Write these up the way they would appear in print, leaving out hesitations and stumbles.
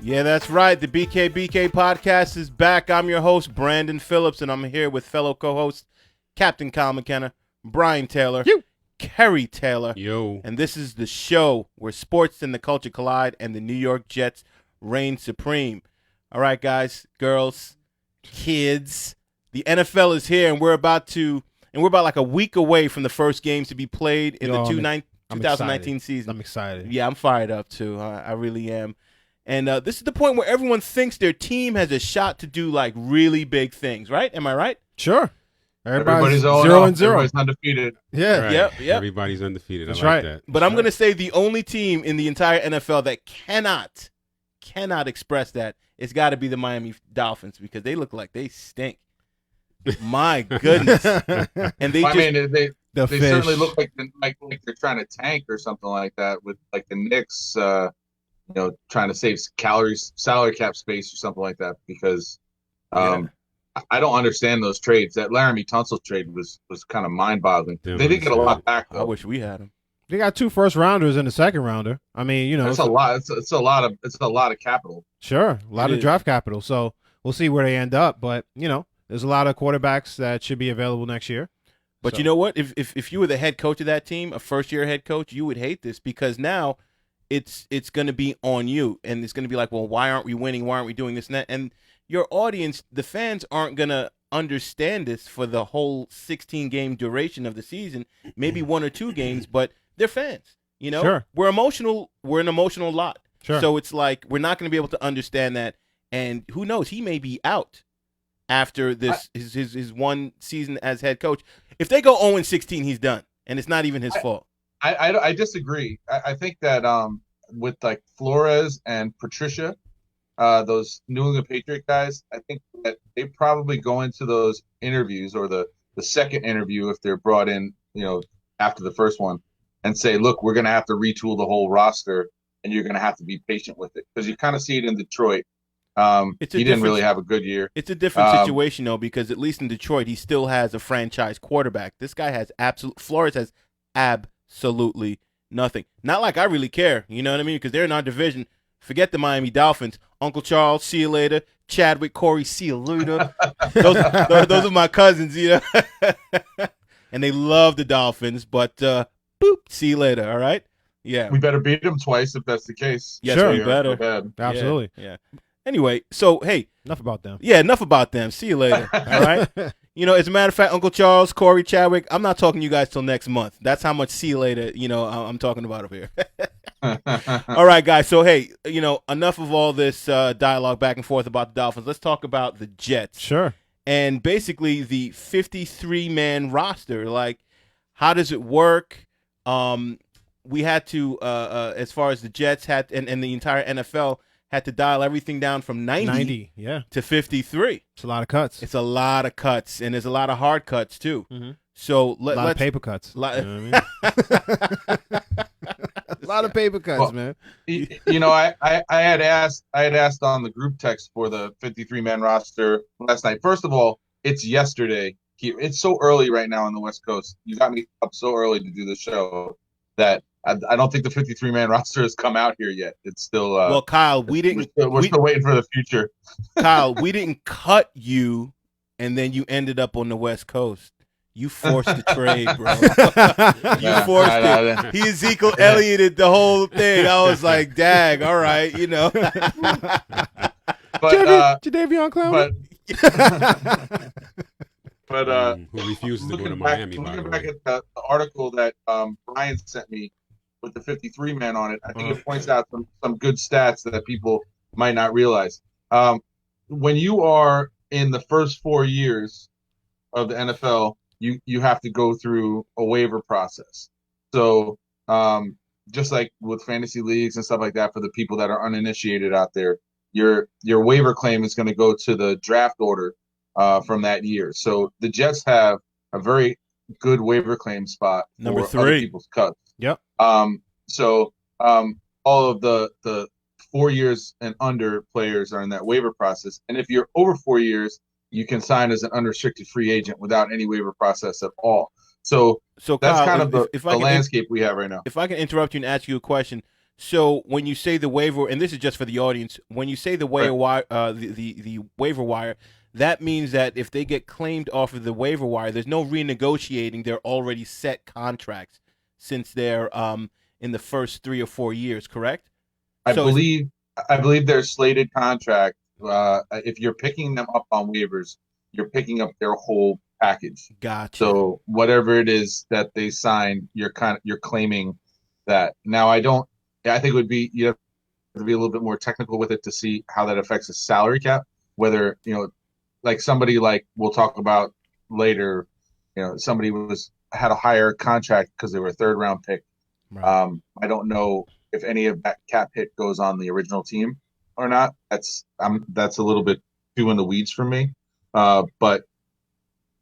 Yeah, that's right. The BKBK Podcast is back. I'm your host, Brandon Phillips, and I'm here with fellow co-hosts Captain Kyle McKenna, Brian Taylor, Kerry Taylor. Yo. And this is the show where sports and the culture collide and the New York Jets reign supreme. All right, guys, girls, kids, the NFL is here, and we're about like a week away from the first games to be played in the 2019 season. I'm excited. Yeah, I'm fired up too. I really am. And this is the point where everyone thinks their team has a shot to do like really big things, right? Am I right? Sure. Everybody's 0-0. Everybody's undefeated. Yeah. Right. Yep. Everybody's undefeated. That's I like right. that. But I'm going to say the only team in the entire NFL that cannot express that, it's got to be the Miami Dolphins because they look like they stink. My goodness. And they they certainly look like they're trying to tank or something like that with like the Knicks trying to save salary cap space or something like that because I don't understand those trades. That Laramie Tunsil trade was kind of mind-boggling. They didn't get a lot back though. I wish we had them. They got 2 first-rounders and a second-rounder. I mean, it's a lot. It's a lot of capital. Sure, a lot of draft capital. So we'll see where they end up. But there's a lot of quarterbacks that should be available next year. But you know what? If you were the head coach of that team, a first-year head coach, you would hate this because now it's going to be on you, and it's going to be like, well, why aren't we winning? Why aren't we doing this and that? And your audience, the fans, aren't going to understand this for the whole 16-game duration of the season, maybe 1 or 2 games, but they're fans. Sure. We're emotional. We're an emotional lot. Sure. So it's like we're not going to be able to understand that, and who knows? He may be out after this his one season as head coach. If they go 0-16, he's done, and it's not even his fault. I disagree. I think that with like Flores and Patricia, those New England Patriot guys, I think that they probably go into those interviews or the second interview if they're brought in, after the first one, and say, look, we're going to have to retool the whole roster, and you're going to have to be patient with it because you kind of see it in Detroit. He didn't really have a good year. It's a different situation, though, because at least in Detroit, he still has a franchise quarterback. This guy has Flores has absolutely nothing. Not like I really care, you know what I mean? Because they're in our division. Forget the Miami Dolphins. Uncle Charles, see you later. Chadwick, Corey, see you later. those are my cousins, and they love the Dolphins, but boop, see you later, all right? Yeah. We better beat them twice if that's the case. Yes, sure. we better. Absolutely. Yeah. Anyway, so, hey. Enough about them. Yeah, enough about them. See you later, all right? As a matter of fact, Uncle Charles, Corey, Chadwick, I'm not talking to you guys till next month. That's how much see you later, I'm talking about over here. All right, guys. So, hey, enough of all this dialogue back and forth about the Dolphins. Let's talk about the Jets. Sure. And basically the 53-man roster. Like, how does it work? We had to, as far as the Jets had and the entire NFL, had to dial everything down from 90 to 53. It's a lot of cuts. It's a lot of cuts, and there's a lot of hard cuts, too. Mm-hmm. So a lot of paper cuts. You know what I mean? A lot of paper cuts, man. I had asked on the group text for the 53-man roster last night. First of all, it's yesterday. It's so early right now on the West Coast. You got me up so early to do the show that I don't think the 53-man roster has come out here yet. It's still well, Kyle, we're still waiting for the future. Kyle, we didn't cut you, and then you ended up on the West Coast. You forced the trade, bro. You forced it. He Ezekiel Ellioted the whole thing. I was like, dag, all right, But Jadeveon Clowney? But who refuses to go to Miami? Looking back at the article that Brian sent me with the 53-man on it, I think it points out some good stats that people might not realize. When you are in the first 4 years of the NFL, you have to go through a waiver process. So just like with fantasy leagues and stuff like that, for the people that are uninitiated out there, your waiver claim is going to go to the draft order from that year. So the Jets have a very good waiver claim spot number for 3 other people's cuts. Yep. So all of the 4 years and under players are in that waiver process. And if you're over 4 years, you can sign as an unrestricted free agent without any waiver process at all. So that's Kyle, kind of the landscape we have right now. If I can interrupt you and ask you a question. So when you say the waiver, and this is just for the audience, when you say the waiver wire, the waiver wire, that means that if they get claimed off of the waiver wire, there's no renegotiating their already set contracts since they're in the first 3 or 4 years, correct? I believe their slated contract. If you're picking them up on waivers, you're picking up their whole package. Gotcha. So whatever it is that they signed, you're claiming that. Now I think it would be, you have to be a little bit more technical with it to see how that affects the salary cap. Whether, like somebody like we'll talk about later, somebody had a higher contract because they were a 3rd round pick. Right. I don't know if any of that cap hit goes on the original team or not. That's a little bit too in the weeds for me. But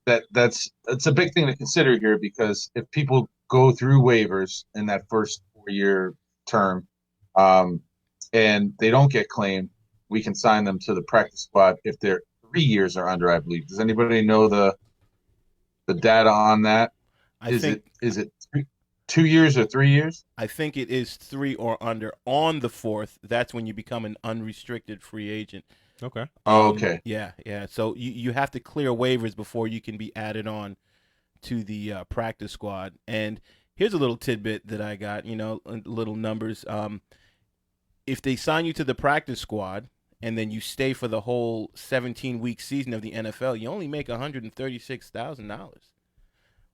that's a big thing to consider here, because if people go through waivers in that first 4-year term, and they don't get claimed, we can sign them to the practice squad if they're 3 years or under, I believe. Does anybody know the data on that? Is it 2 years or 3 years? I think it is 3 or under. On the 4th, that's when you become an unrestricted free agent. Okay. Okay. Yeah. So you have to clear waivers before you can be added on to the practice squad. And here's a little tidbit that I got, little numbers. If they sign you to the practice squad and then you stay for the whole 17-week season of the NFL, you only make $136,000.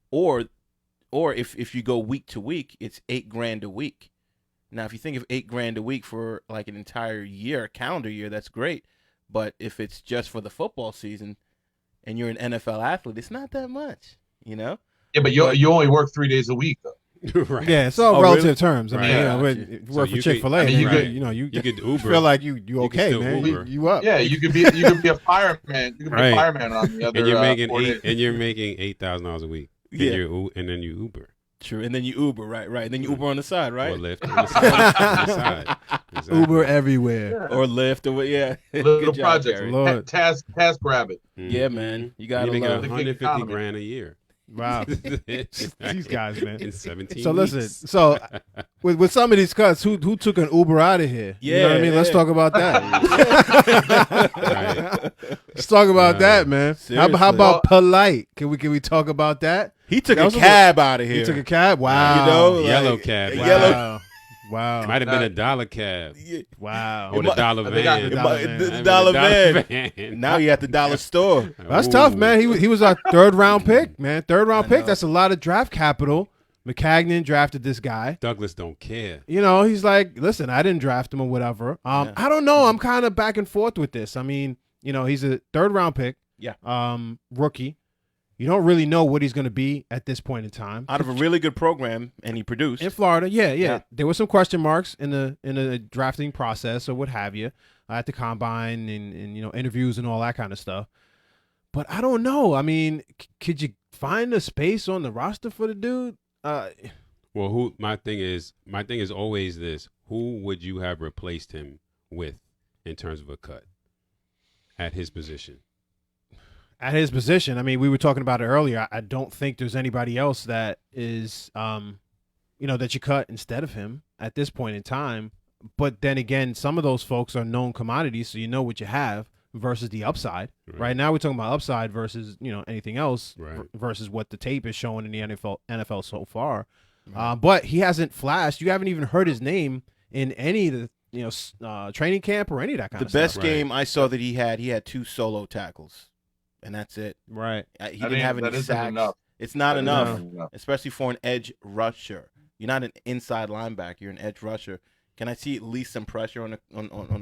Or if you go week to week, it's $8,000 a week. Now, if you think of $8,000 a week for like an entire year, a calendar year, that's great. But if it's just for the football season and you're an NFL athlete, it's not that much, Yeah, but you only work 3 days a week, though. Right. Yeah, it's all relative really? terms. I mean, you work for Chick-fil-A. You could Uber. Feel like you okay, man. You up? Yeah, you could be a fireman. You could be a fireman on the other. And you're making $8,000 a week. And then you Uber. True, and then you Uber, right, and then you Uber on the side, right? Or Lyft on the side. Exactly. Uber everywhere. Or Lyft, or Little project. Task rabbit. Yeah, man, you got to love $150,000 a year. Wow, these guys, man. In 17 So weeks. listen, so with some of these cuts, who took an Uber out of here? Yeah, you know what I mean. Let's talk about that. Right. Let's talk about that, man. How about polite? Can we talk about that? He took a cab out of here. He took a cab. Wow. Yellow cab. Wow. Might have been a $1 cab. Wow. Or the dollar van. The dollar van. Now you at the dollar store. That's tough, man. He was our 3rd round pick, man. 3rd round pick. That's a lot of draft capital. McCagnon drafted this guy. Douglas don't care. He's like, listen, I didn't draft him or whatever. I don't know. I'm kind of back and forth with this. I mean, he's a 3rd round pick. Yeah. Rookie. You don't really know what he's going to be at this point in time. Out of a really good program, and he produced in Florida. Yeah. There were some question marks in the drafting process or what have you at the combine and interviews and all that kind of stuff. But I don't know. I mean, could you find a space on the roster for the dude? Well, my thing is always this: who would you have replaced him with in terms of a cut at his position? At his position, I mean, we were talking about it earlier. I don't think there's anybody else that is, that you cut instead of him at this point in time. But then again, some of those folks are known commodities, so you know what you have versus the upside. Right now, we're talking about upside versus anything else versus what the tape is showing in the NFL so far. But he hasn't flashed. You haven't even heard his name in any of the training camp or any of that kind of stuff. The best game I saw that he had 2 solo tackles. And that's it. Right. He didn't have any sacks. It's not enough, especially for an edge rusher. You're not an inside linebacker. You're an edge rusher. Can I see at least some pressure on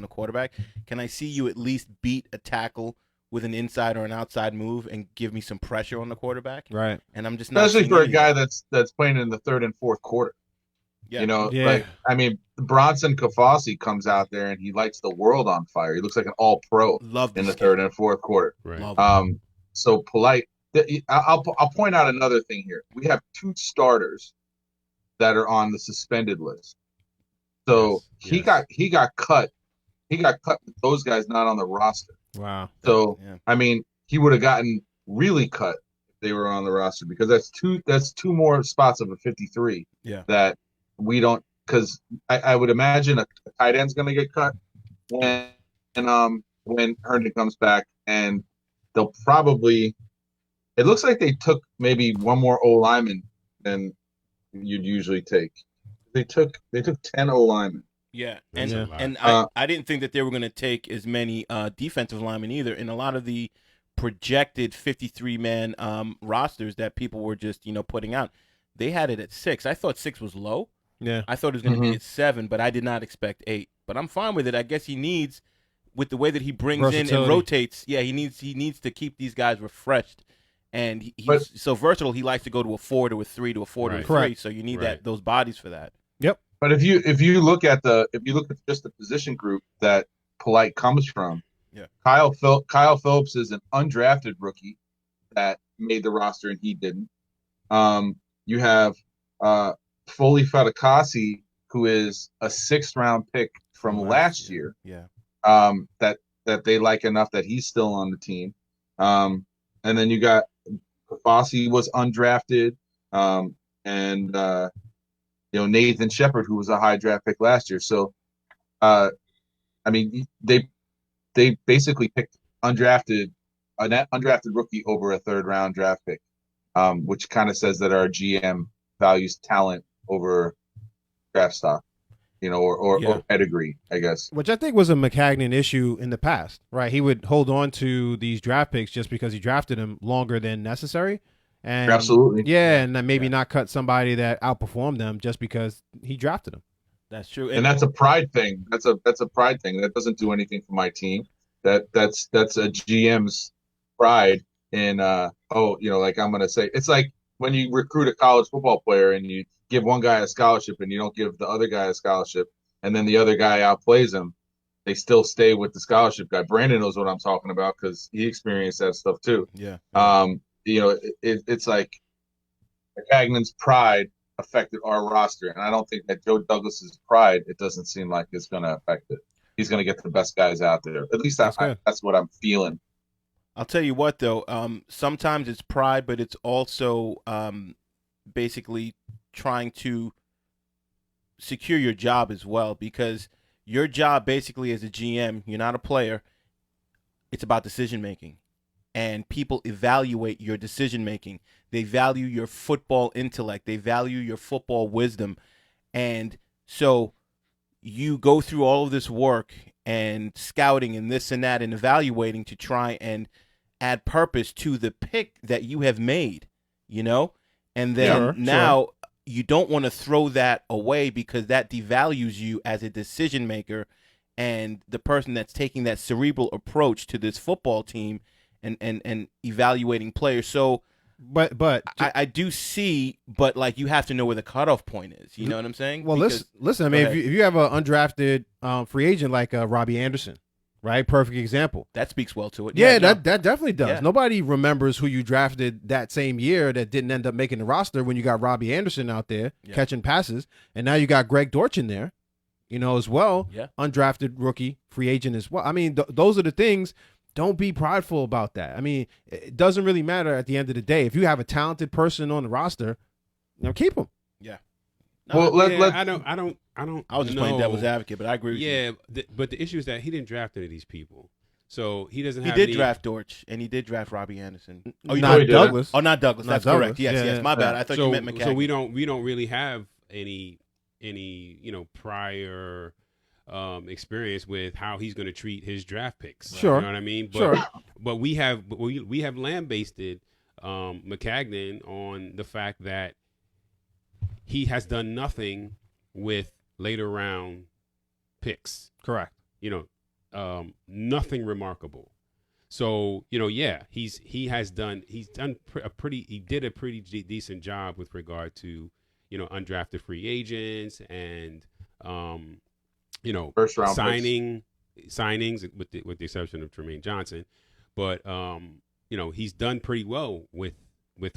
the quarterback? Can I see you at least beat a tackle with an inside or an outside move and give me some pressure on the quarterback? Right. And I'm just not. Especially for a guy that's playing in the 3rd and 4th quarter. Yeah. Bronson Kafasi comes out there and he lights the world on fire. He looks like an all-pro in the 3rd and 4th quarter. Right. So polite. I'll point out another thing here. We have 2 starters that are on the suspended list. So he got cut. He got cut with those guys not on the roster. Wow. So I mean, he would have gotten really cut if they were on the roster, because that's two more spots of a 53 that we don't because I would imagine a tight end's going to get cut when Herndon comes back, and they'll probably. It looks like they took maybe one more O lineman than you'd usually take. They took 10 O linemen. Yeah, That's a and lot. I didn't think that they were going to take as many defensive linemen either. In a lot of the projected 53-man rosters that people were just putting out, they had it at 6. I thought 6 was low. Yeah. I thought it was going to be Mhm. at 7, but I did not expect 8. But I'm fine with it. I guess he needs, with the way that he brings in and Versatility. rotates. Yeah, he needs to keep these guys refreshed. And he's But- so versatile. He likes to go to a 4 to a 3 to a 4 to a Right. 3. Correct. So you need Right. those bodies for that. But if you look at just the position group that Polite comes from, Yeah. Kyle Phillips is an undrafted rookie that made the roster and he didn't. You have Foley Fatukasi, who is a 6th round pick from last year. Yeah. That they like enough that he's still on the team. And then you got Fossey was undrafted, and Nathan Shepard, who was a high draft pick last year. So, I mean, they basically picked an undrafted rookie over a 3rd round draft pick, which kind of says that our GM values talent over draft stock, or Yeah. pedigree, I guess. Which I think was a McCagnon issue in the past, right? He would hold on to these draft picks just because he drafted them longer than necessary. And Absolutely. yeah, and then maybe Yeah. not cut somebody that outperformed them just because he drafted them. That's true. And that's a pride thing. That's a pride thing. That doesn't do anything for my team. That's a GM's pride in like I'm gonna say, it's like when you recruit a college football player and you give one guy a scholarship and you don't give the other guy a scholarship, and then the other guy outplays him, they still stay with the scholarship guy. Brandon knows what I'm talking about because he experienced that stuff too. Yeah. It's like McCagnon's pride affected our roster, and I don't think that Joe Douglas's pride, it doesn't seem like it's going to affect it. He's going to get the best guys out there. At least That's good. that's what I'm feeling. I'll tell you what, though. Sometimes it's pride, but it's also basically trying to secure your job as well, because your job basically as a GM, you're not a player. It's about decision making, and people evaluate your decision making. They value your football intellect. They value your football wisdom, and so you go through all of this work and scouting and this and that and evaluating to try and add purpose to the pick that you have made, and then Sure, now you don't want to throw that away because that devalues you as a decision maker and the person that's taking that cerebral approach to this football team and evaluating players. So But I do see, but like you have to know where the cutoff point is. You know what I'm saying? well, Because- listen. I go mean, ahead. if you have an undrafted free agent like Robbie Anderson, right? Perfect example. that speaks well to it. Yeah, no. that definitely does. Yeah. Nobody remembers who you drafted that same year that didn't end up making the roster when you got Robbie Anderson out there Yeah. catching passes, and now you got Greg Dortch in there, as well. Yeah. Undrafted rookie, free agent as well. I mean, those are the things. Don't be prideful about that. I mean, it doesn't really matter at the end of the day. If you have a talented person on the roster, keep them. No, Well, let I don't. I was just playing devil's advocate, but I agree with you. Yeah, but the issue is that he didn't draft any of these people, so he doesn't He have. did any, draft Dortch, and he did draft Robbie Anderson. Oh, you Not did? Douglas. Oh, not Douglas. Not That's Douglas. correct. Yes, Yeah, yes. yeah. My bad. I thought so, you meant McCagney. So we don't really have any prior experience with how he's going to treat his draft picks. Sure. You know what I mean? But, Sure. But we have lambasted McCagnon on the fact that he has done nothing with later round picks. Correct. Nothing remarkable. So he did a pretty decent job with regard to undrafted free agents and First round signings with the exception of Tremaine Johnson, but he's done pretty well with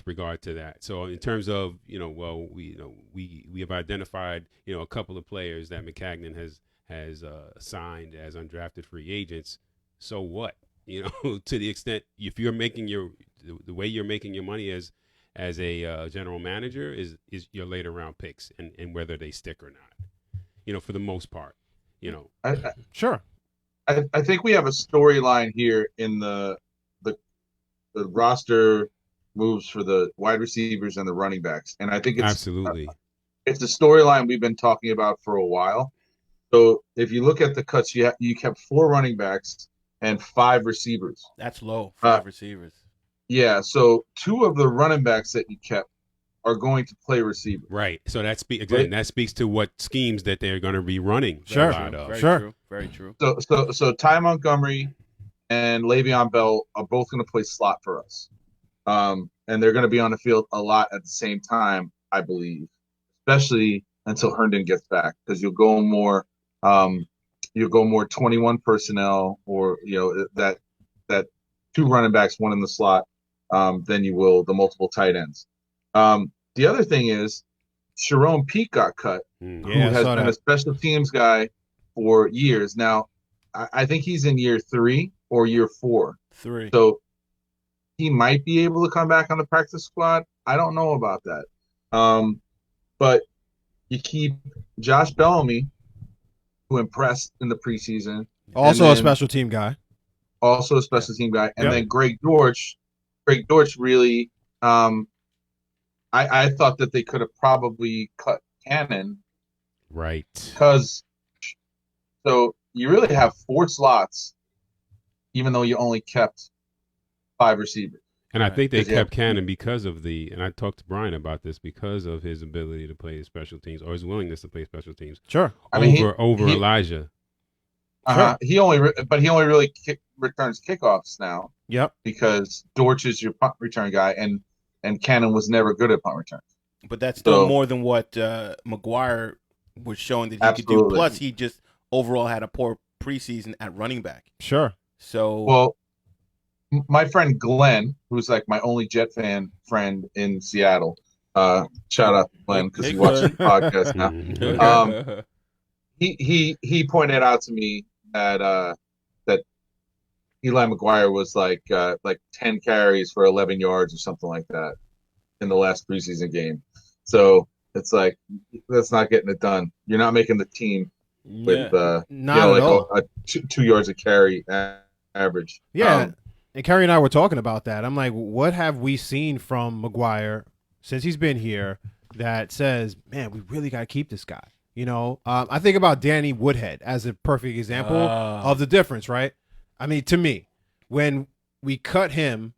regard to that. So in terms of we have identified a couple of players that McCagnon has signed as undrafted free agents. So what? To the extent if you're making the way you're making your money as a general manager is your later round picks and whether they stick or not. for the most part. Sure. I think we have a storyline here in the roster moves for the wide receivers and the running backs, and I think Absolutely. It's a storyline we've been talking about for a while. So if you look at the cuts, you kept 4 running backs and 5 receivers. That's low. 5 receivers. Yeah, so 2 of the running backs that you kept are going to play receiver. Right. So that speaks to what schemes that they're going to be running. Sure. A lot of. Very Sure. true. Very true. So Ty Montgomery and Le'Veon Bell are both going to play slot for us. And they're going to be on the field a lot at the same time, I believe, especially until Herndon gets back, because you'll go more 21 personnel, or that 2 running backs, 1 in the slot, than you will the multiple tight ends. The other thing is Sharon Peake got cut, who has been a special teams guy for years. Now, I think he's in year 3 or year 4. 3. So he might be able to come back on the practice squad. I don't know about that. But you keep Josh Bellamy, who impressed in the preseason. Also a special team guy. Also a special team guy. And then Greg Dortch really, I thought that they could have probably cut Cannon. Right. Because, so you really have 4 slots, even though you only kept 5 receivers. And I think they kept Cannon because of and I talked to Brian about this, because of his ability to play special teams, or his willingness to play special teams. Sure. Over Elijah. Sure. He only really returns kickoffs now. Yep. Because Dortch is your punt return guy, and Cannon was never good at punt returns. But that's still more than what McGuire was showing that he could do. Plus, he just overall had a poor preseason at running back. Sure. So, my friend Glenn, who's like my only Jet fan friend in Seattle, shout out to Glenn because he watches the podcast now. He pointed out to me that Eli McGuire was like 10 carries for 11 yards or something like that in the last preseason game. So it's like, that's not getting it done. You're not making the team with not at all. 2 yards a carry average. Yeah. And Kerry and I were talking about that. I'm like, what have we seen from McGuire since he's been here that says, man, we really got to keep this guy? I think about Danny Woodhead as a perfect example of the difference, right? I mean, to me, when we cut him,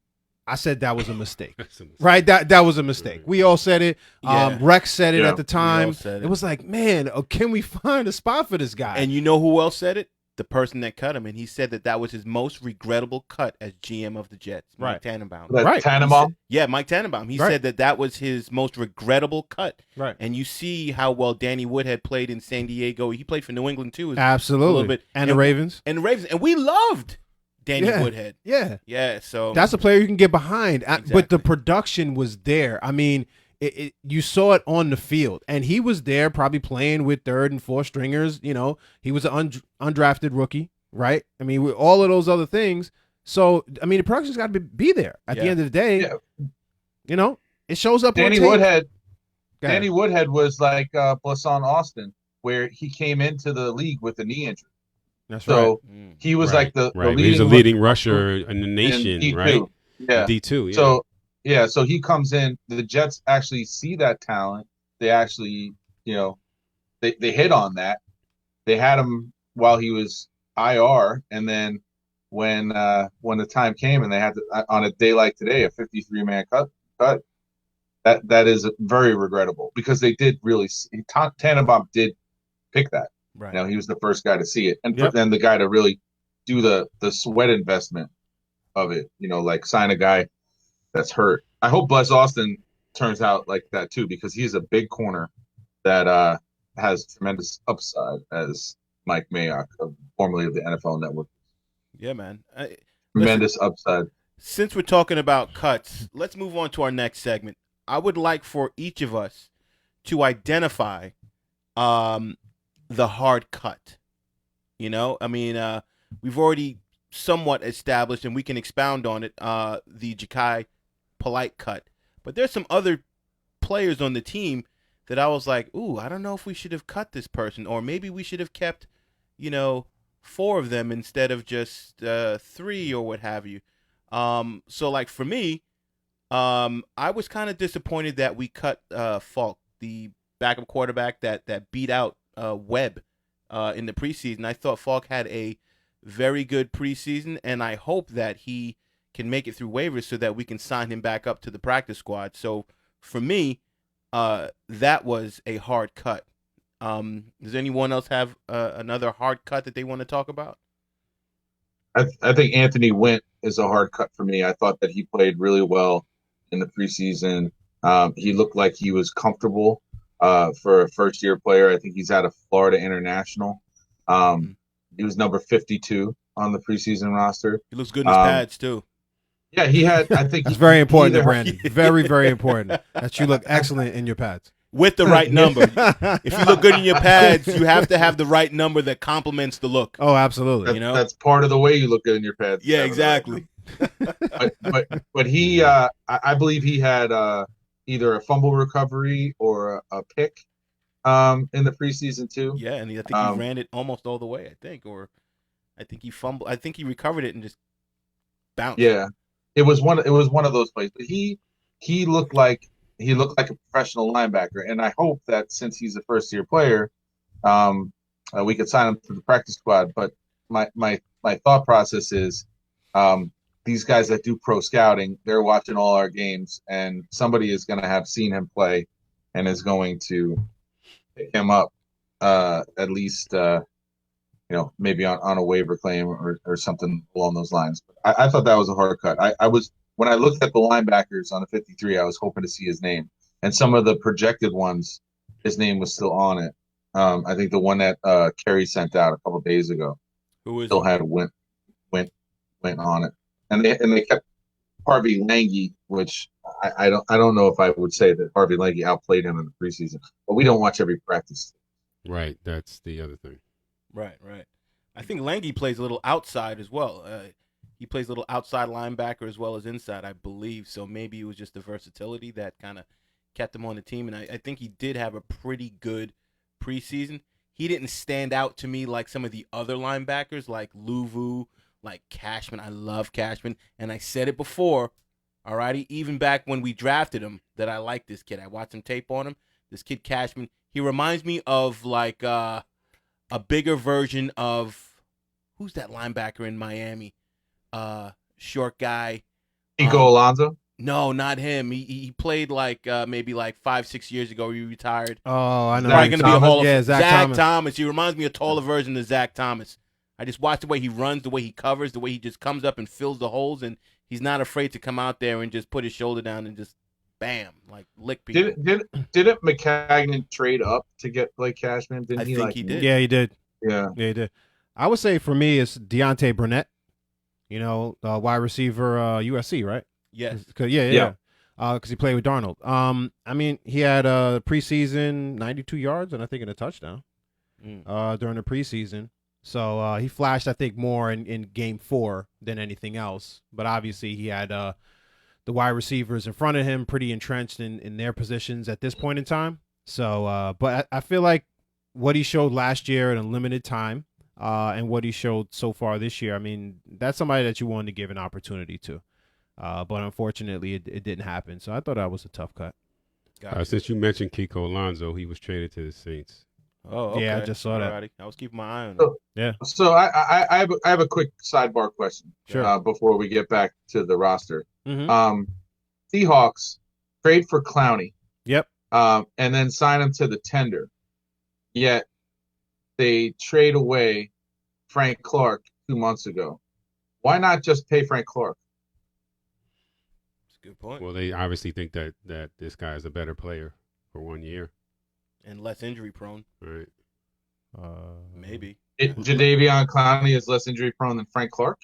I said that was a mistake, right? That was a mistake. We all said it. Rex said it at the time. It was like, man, can we find a spot for this guy? And you know who else said it? The person that cut him, and he said that was his most regrettable cut as GM of the Jets, Mike Tannenbaum. Right, Tannenbaum. Mike Tannenbaum. He said that was his most regrettable cut. Right, and you see how well Danny Woodhead played in San Diego. He played for New England too. Absolutely, a little bit, and the Ravens, and we loved Danny Woodhead. Yeah. So that's a player you can get behind, but the production was there. I mean, you saw it on the field, and he was there probably playing with 3rd and 4th stringers. He was an undrafted rookie, right? I mean, with all of those other things. So, I mean, the production's got to be there at the end of the day. Yeah. It shows up. Danny Woodhead was like Blasson Austin, where he came into the league with a knee injury. That's so he was like the he was a leading rusher in the nation, in right? Yeah, D2. Yeah. So he comes in. The Jets actually see that talent. They actually, they hit on that. They had him while he was IR, and then when the time came and they had to, on a day like today, a 53-man cut, that is very regrettable, because they did really. Tannenbaum did pick that. Right. He was the first guy to see it, and then the guy to really do the sweat investment of it. Like sign a guy that's hurt. I hope Bless Austin turns out like that too, because he's a big corner that has tremendous upside, as Mike Mayock, formerly of the NFL Network. Yeah, man. Tremendous upside. Since we're talking about cuts, let's move on to our next segment. I would like for each of us to identify the hard cut. I mean, we've already somewhat established, and we can expound on it, the Ja'Kai Polite cut. But there's some other players on the team that I was like, ooh, I don't know if we should have cut this person, or maybe we should have kept, 4 of them instead of just 3 or what have you. So like for me, I was kind of disappointed that we cut Falk, the backup quarterback that beat out Webb in the preseason. I thought Falk had a very good preseason, and I hope that he can make it through waivers so that we can sign him back up to the practice squad. So for me, that was a hard cut. Does anyone else have another hard cut that they want to talk about? I think Anthony Wint is a hard cut for me. I thought that he played really well in the preseason. He looked like he was comfortable for a first-year player. I think he's out of Florida International. He was number 52 on the preseason roster. He looks good in his pads too. Yeah, he had. I think that's very important, Brandon. Very, very important that you look excellent in your pads. With the right number. If you look good in your pads, you have to have the right number that complements the look. Oh, absolutely. That's part of the way you look good in your pads. Yeah, exactly. But he, I believe he had either a fumble recovery or a pick in the preseason too. Yeah, and I think he ran it almost all the way. Or I think he fumbled. I think he recovered it and just bounced. Yeah, it was one of those plays. But he looked like a professional linebacker, and I hope that since he's a first-year player, we could sign him to the practice squad. But my thought process is, these guys that do pro scouting, they're watching all our games, and somebody is going to have seen him play and is going to pick him up, at least, maybe on a waiver claim or something along those lines. But I thought that was a hard cut. When I looked at the linebackers on the 53, I was hoping to see his name. And some of the projected ones, his name was still on it. I think the one that Kerry sent out a couple of days ago still had went on it. And they kept Harvey Lange, which I don't know if I would say that Harvey Lange outplayed him in the preseason. But we don't watch every practice. Right, that's the other thing. Right. I think Lange plays a little outside as well. He plays a little outside linebacker as well as inside, I believe. So maybe it was just the versatility that kind of kept him on the team. And I think he did have a pretty good preseason. He didn't stand out to me like some of the other linebackers, like Luvu, like Cashman. I love Cashman. And I said it before, all righty, even back when we drafted him, that I like this kid. I watched some tape on him. This kid Cashman, he reminds me of like a bigger version of, who's that linebacker in Miami? Short guy. Nico Alonso? No, not him. He played like maybe like 5-6 years ago. He retired. Oh, I know. Probably going to be a Hall of Fame. Zach Thomas. He reminds me of a taller version of Zach Thomas. I just watch the way he runs, the way he covers, the way he just comes up and fills the holes, and he's not afraid to come out there and just put his shoulder down and just bam, like lick people. Didn't McCagnon trade up to get Blake Cashman? I think he did. Yeah, he did. Yeah, he did. I would say for me, it's Deontay Burnett. Wide receiver, USC, right? Yes. Yeah. Because he played with Darnold. I mean, he had preseason 92 yards and I think in a touchdown during the preseason. So he flashed, I think, more in game 4 than anything else. But obviously, he had the wide receivers in front of him pretty entrenched in their positions at this point in time. So, but I feel like what he showed last year in a limited time and what he showed so far this year, I mean, that's somebody that you wanted to give an opportunity to. But unfortunately, it didn't happen. So I thought that was a tough cut. Since you mentioned Kiko Alonso, he was traded to the Saints. Oh, okay. Yeah, I just saw that. Alrighty. I was keeping my eye on him. Yeah. So I have a quick sidebar question. Sure. Before we get back to the roster. Mm-hmm. Seahawks trade for Clowney. Yep. And then sign him to the tender. Yet they trade away Frank Clark 2 months ago. Why not just pay Frank Clark? That's a good point. Well, they obviously think that this guy is a better player for 1 year. And less injury prone. Right. Maybe. Jadeveon Clowney is less injury prone than Frank Clark?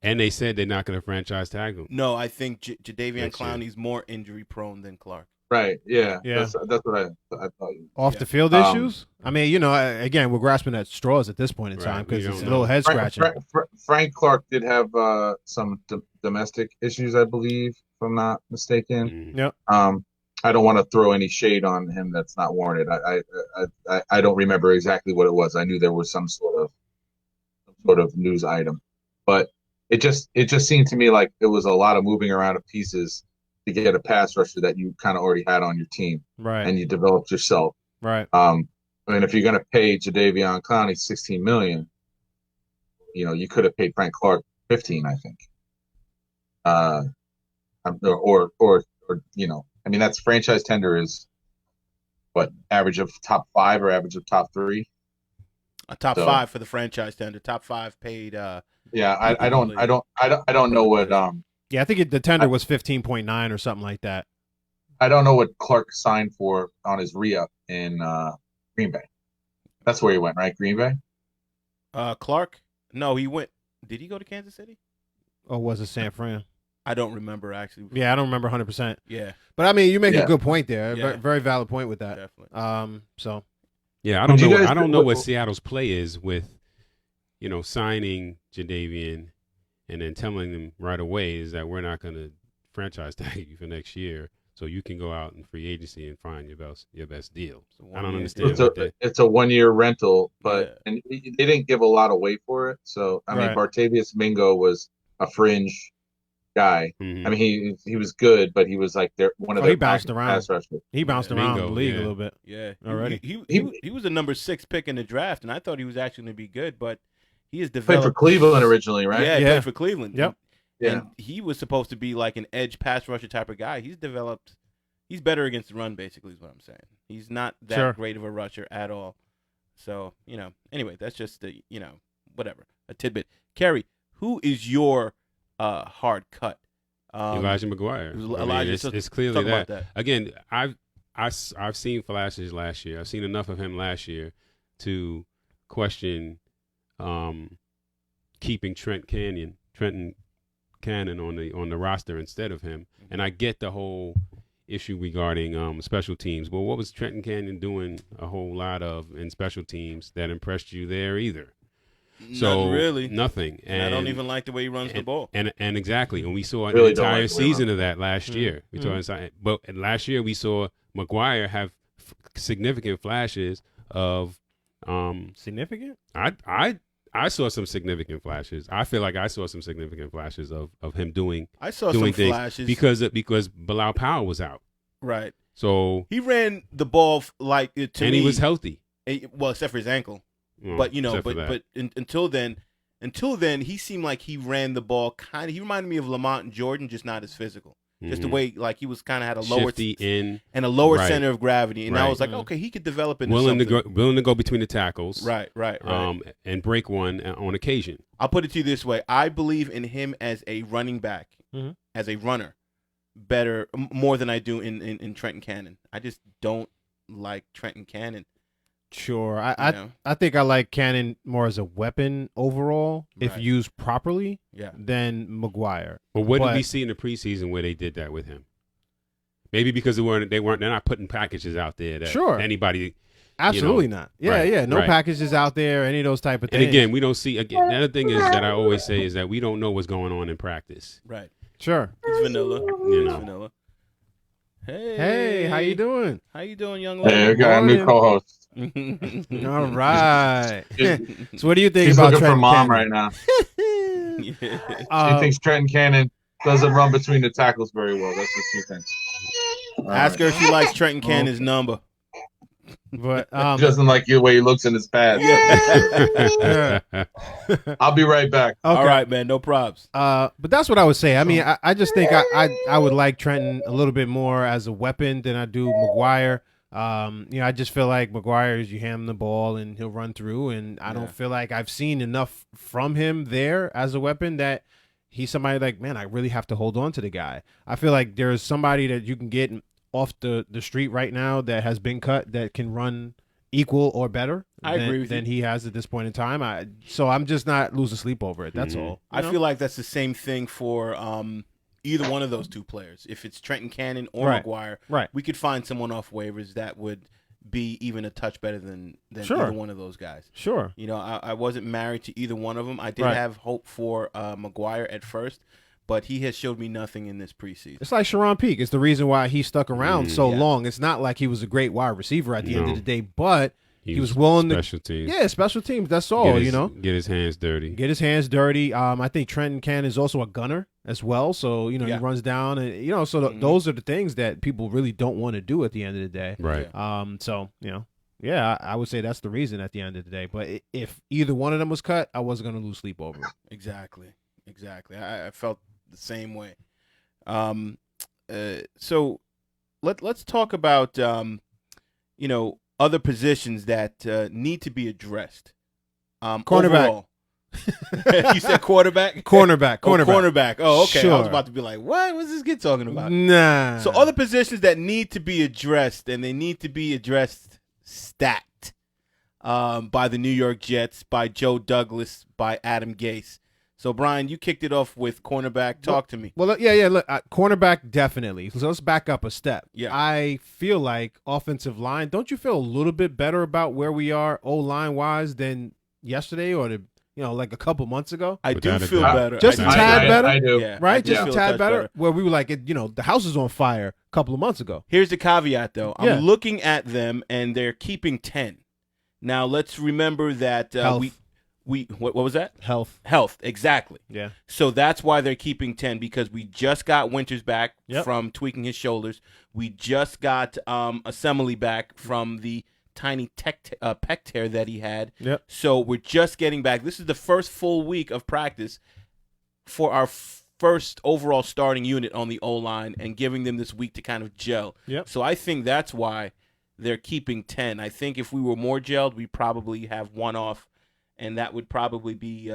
And they said they're not going to franchise tag him. No, I think Jadeveon Clowney's more injury prone than Clark. Right. Yeah. That's what I thought. Off the field issues? I mean, again, we're grasping at straws at this point in time because it's a little head scratching. Frank Clark did have some domestic issues, I believe, if I'm not mistaken. Yep. I don't want to throw any shade on him that's not warranted. I don't remember exactly what it was. I knew there was some sort of news item, but it just seemed to me like it was a lot of moving around of pieces to get a pass rusher that you kind of already had on your team, Right. and you developed yourself. Right. I mean, if you're going to pay Jadeveon Clowney $16 million, you could have paid Frank Clark 15, I think. Or I mean, that's franchise tender is what, average of top 5 or average of top 3? A top 5 for the franchise tender. Top 5 paid. Yeah, I don't know what. Yeah, I think the tender was 15.9 or something like that. I don't know what Clark signed for on his re-up in Green Bay. That's where he went, right? Green Bay. Clark? No, he went. Did he go to Kansas City? Or was it San Fran? I don't remember actually. Yeah, I don't remember 100%. Yeah, but I mean, you make a good point there. Yeah. Very valid point with that. Definitely. So. Yeah, I don't know. I don't know what Seattle's play is with, signing Jadeveon and then telling them right away is that we're not going to franchise tag you for next year, so you can go out in free agency and find your best deal. I don't understand. It's a 1-year rental, but and they didn't give a lot of weight for it. So I mean, Bartavius Mingo was a fringe guy. Mm-hmm. I mean, he was good, but he was like one of their he bounced around. pass rushers. He bounced around the league a little bit. Yeah, already. He was the number 6 pick in the draft, and I thought he was actually going to be good, but he has Played developed. for Cleveland originally, right? Yeah, he played for Cleveland. Yep. And he was supposed to be like an edge pass rusher type of guy. He's developed. He's better against the run, basically, is what I'm saying. He's not that great of a rusher at all. So, anyway, that's just a tidbit. Kerry, who is your hard cut? Elijah McGuire. It's clearly that. Again, I've seen flashes last year. I've seen enough of him last year to question keeping Trenton Cannon on the roster instead of him. And I get the whole issue regarding special teams. Well, what was Trenton Cannon doing a whole lot of in special teams that impressed you there either? So really, nothing. And I don't even like the way he runs the ball. And exactly, and we saw an really entire season of that last year. But last year we saw McGuire have significant flashes of significant. I saw some significant flashes. I feel like I saw some significant flashes of him doing. I saw doing some things flashes because Bilal Powell was out. Right. So he ran the ball like to and me, he was healthy. Well, except for his ankle. Well, but until then, he seemed like he ran the ball kind of. He reminded me of Lamont and Jordan, just not as physical. Just the way, like he was kind of had a lower center of gravity, and I was like, okay, he could develop into willing something. to go between the tackles, right. And break one on occasion. I'll put it to you this way: I believe in him as a running back, as a runner, more than I do in Trenton Cannon. I just don't like Trenton Cannon. Sure. I think I like Cannon more as a weapon overall, if used properly, than McGuire. But what did we see in the preseason where they did that with him? Maybe because they're not putting packages out there that anybody. Absolutely not. Yeah. No packages out there, any of those type of things. And again, we don't see. Again, the other thing is that I always say is that we don't know what's going on in practice. Right. Sure. It's vanilla. It's vanilla. Hey, how you doing? How you doing, young lady? Hey, we got a new co-host. All right. So what do you think He's about looking Trenton for mom Cannon? right now. She thinks Trenton Cannon doesn't run between the tackles very well. That's what she thinks. Ask her if she likes Trenton Cannon's number. But he doesn't like the way he looks in his pads. I'll be right back. Okay. All right, man. No props. But that's what I would say. I mean, I just think I would like Trenton a little bit more as a weapon than I do McGuire. I just feel like McGuire is you hand him the ball and he'll run through, and I don't feel like I've seen enough from him there as a weapon that he's somebody like, man, I really have to hold on to the guy. I feel like there's somebody that you can get off the street right now that has been cut that can run equal or better than he has at this point in time. So I'm just not losing sleep over it. That's all. I feel like that's the same thing for either one of those two players. If it's Trenton Cannon or McGuire, we could find someone off waivers that would be even a touch better than either one of those guys. Sure. I wasn't married to either one of them. I did have hope for McGuire at first, but he has showed me nothing in this preseason. It's like Sharon Peake. It's the reason why he stuck around so yeah. long. It's not like he was a great wide receiver at the end No. of the day, but He was willing special to. teams. Yeah, special teams. That's all. Get his hands dirty. Get his hands dirty. I think Trenton Cannon is also a gunner as well. So he Yeah. runs down and so those are the things that people really don't want to do at the end of the day. Right. So yeah, I would say that's the reason at the end of the day. But if either one of them was cut, I wasn't going to lose sleep over it. Exactly. I felt the same way. So let's talk about other positions that need to be addressed. Cornerback. Overall. You said quarterback? Cornerback. Cornerback. Oh, okay. I Sure. was about to be like, what was this kid talking about? Nah. So other positions that need to be addressed, and they need to be addressed stat by the New York Jets, by Joe Douglas, by Adam Gase. So, Brian, you kicked it off with cornerback. Talk to me. Well, yeah. Look, cornerback definitely. So let's back up a step. Yeah. I feel like offensive line. Don't you feel a little bit better about where we are O-line wise than yesterday or like a couple months ago? I do Without a feel doubt. better. Just I a do. tad better? I do. Yeah, Right? I do Just a feel tad touch better. Where we were like, the house was on fire a couple of months ago. Here's the caveat, though. Yeah. I'm looking at them, and they're keeping 10. Now, let's remember that Health. what was that? Health. Exactly. Yeah. So that's why they're keeping 10, because we just got Winters back Yep. from tweaking his shoulders. We just got Assembly back from the tiny pec tear that he had. Yep. So we're just getting back. This is the first full week of practice for our first overall starting unit on the O-line, and giving them this week to kind of gel. Yep. So I think that's why they're keeping 10. I think if we were more gelled, we probably have one off, and that would probably be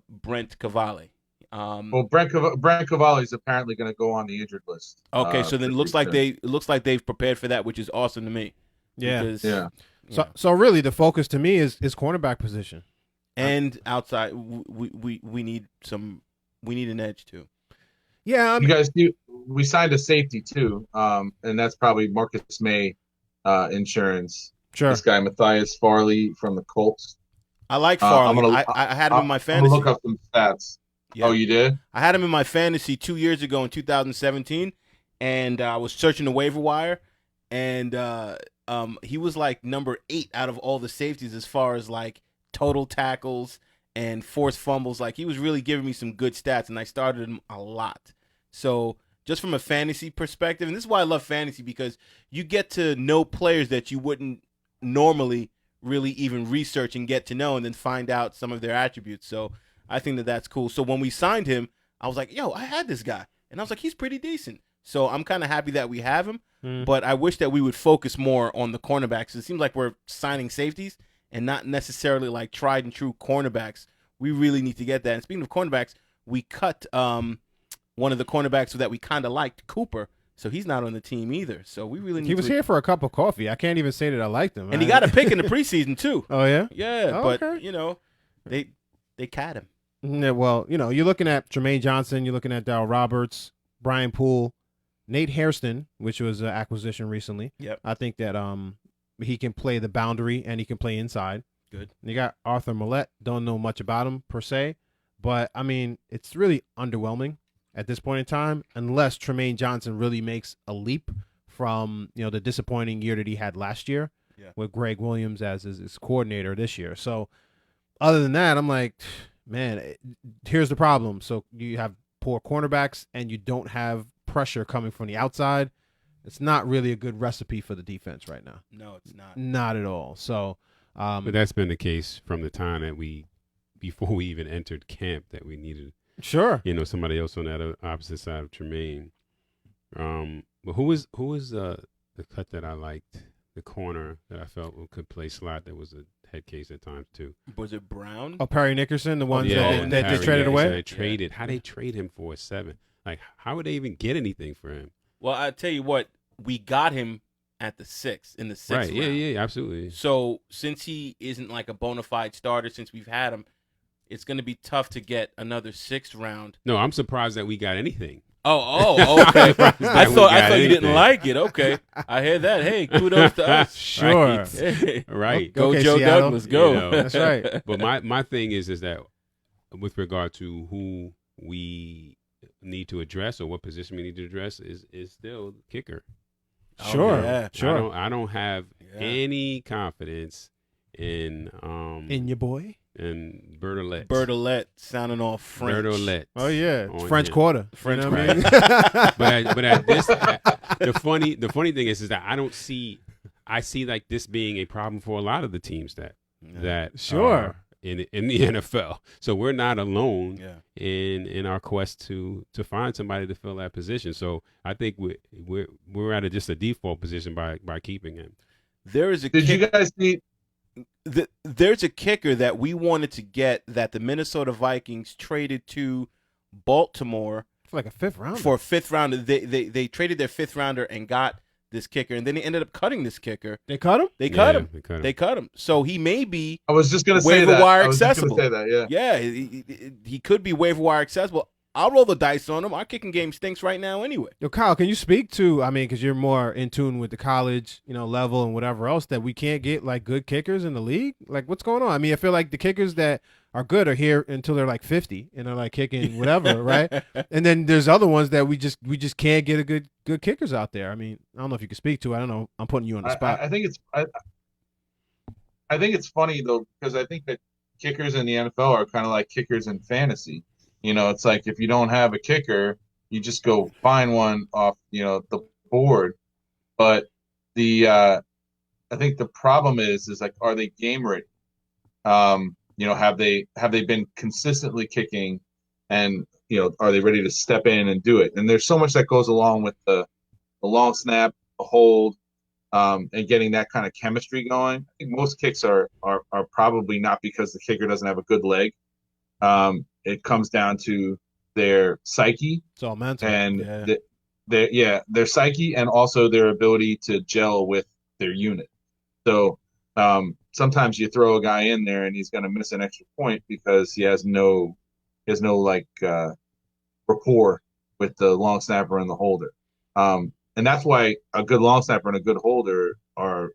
Brent Cavalli. Well, Brent Cavalli is apparently going to go on the injured list. Okay, so then it looks like they've prepared for that, which is awesome to me. Yeah. Because, Yeah. So really, the focus to me is cornerback position. And outside, we need an edge too. Yeah. You guys do. We signed a safety too, and that's probably Marcus May insurance. Sure. This guy Matthias Farley from the Colts. I like Farley. I'm I had him in my I'm fantasy. gonna look up some stats. Yeah. Oh, you did? I had him in my fantasy 2 years ago in 2017, and I was searching the waiver wire, and he was like number 8 out of all the safeties as far as like total tackles and forced fumbles. Like, he was really giving me some good stats, and I started him a lot. So just from a fantasy perspective, and this is why I love fantasy, because you get to know players that you wouldn't normally really even research and get to know, and then find out some of their attributes. So I think that that's cool. So when we signed him, I was like, yo, I had this guy. And I was like, he's pretty decent. So I'm kind of happy that we have him. But I wish that we would focus more on the cornerbacks. It seems like we're signing safeties and not necessarily like tried and true cornerbacks. We really need to get that. And speaking of cornerbacks, we cut one of the cornerbacks that we kind of liked, Cooper. So he's not on the team either. So we really need He was here for a cup of coffee. I can't even say that I liked him. And he got a pick in the preseason too. Oh, yeah? Yeah, Oh, but, okay. they cat him. Yeah, well, you're looking at Jermaine Johnson. You're looking at Darryl Roberts, Brian Poole, Nate Hairston, which was an acquisition recently. Yep. I think that he can play the boundary and he can play inside. Good. You got Arthur Millette. Don't know much about him per se, but I mean, it's really underwhelming at this point in time, unless Tremaine Johnson really makes a leap from the disappointing year that he had last year with Greg Williams as his coordinator this year. So other than that, I'm like, man, here's the problem. So you have poor cornerbacks and you don't have pressure coming from the outside. It's not really a good recipe for the defense right now. No, it's not. Not at all. So, But that's been the case from the time that before we even entered camp, that we needed, sure. somebody else on that opposite side of Tremaine. But who was the cut that I liked? The corner that I felt could play slot, that was a head case at times too. Was it Brown? Oh, Perry Nickerson, the ones and that they Harry, traded away? So they traded. How they trade him for a 7? Like, how would they even get anything for him? Well, I tell you what, we got him at the 6th, in the 6th Right? round. Yeah, absolutely. So since he isn't like a bona fide starter, since we've had him, it's going to be tough to get another 6th round. No, I'm surprised that we got anything. Oh, okay. I thought you didn't anything. like it. Okay, I hear that. Hey, kudos to us. Sure. Hey. Right. Go Okay, Joe Seattle. Douglas, go. You know. That's right. But my thing is that with regard to who we need to address or what position we need to address is still kicker. Sure, yeah. sure. I don't have any confidence in your boy in Bertolet. Bertolet sounding all French. Bertolet. Oh yeah, on French him. Quarter. French You know what I mean? but at this, the funny thing is that I see like this being a problem for a lot of the teams that Sure. are in the NFL. So we're not alone Yeah. in our quest to find somebody to fill that position. So I think we're at just a default position by keeping him. There is a Did you guys see? there's a kicker that we wanted to get that the Minnesota Vikings traded to Baltimore For like a fifth round. for a fifth rounder. They traded their fifth rounder and got this kicker, and then they ended up cutting this kicker. They cut him? They cut Yeah, him. they cut him. They cut him. So he may be I was just gonna say waiver that. wire I was just accessible. gonna say that. Yeah. Yeah, he could be waiver wire accessible. I'll roll the dice on him. Our kicking game stinks right now anyway. Yo, Kyle, can you speak to, I mean, because you're more in tune with the college, level and whatever else, that we can't get like good kickers in the league? Like, what's going on? I mean, I feel like the kickers that are good are here until they're like 50 and they're like kicking whatever, right? And then there's other ones that we just can't get a good kickers out there. I mean, I don't know if you can speak to. I don't know. I'm putting you on the spot. I think it's funny though, because I think that kickers in the NFL are kind of like kickers in fantasy. It's like if you don't have a kicker, you just go find one off, the board. But I think the problem is like, are they game ready? Have they been consistently kicking, and are they ready to step in and do it? And there's so much that goes along with the long snap, the hold, and getting that kind of chemistry going. I think most kicks are probably not because the kicker doesn't have a good leg. It comes down to their psyche It's all mental. and their psyche, and also their ability to gel with their unit. So sometimes you throw a guy in there and he's going to miss an extra point because he has no rapport with the long snapper and the holder. And that's why a good long snapper and a good holder are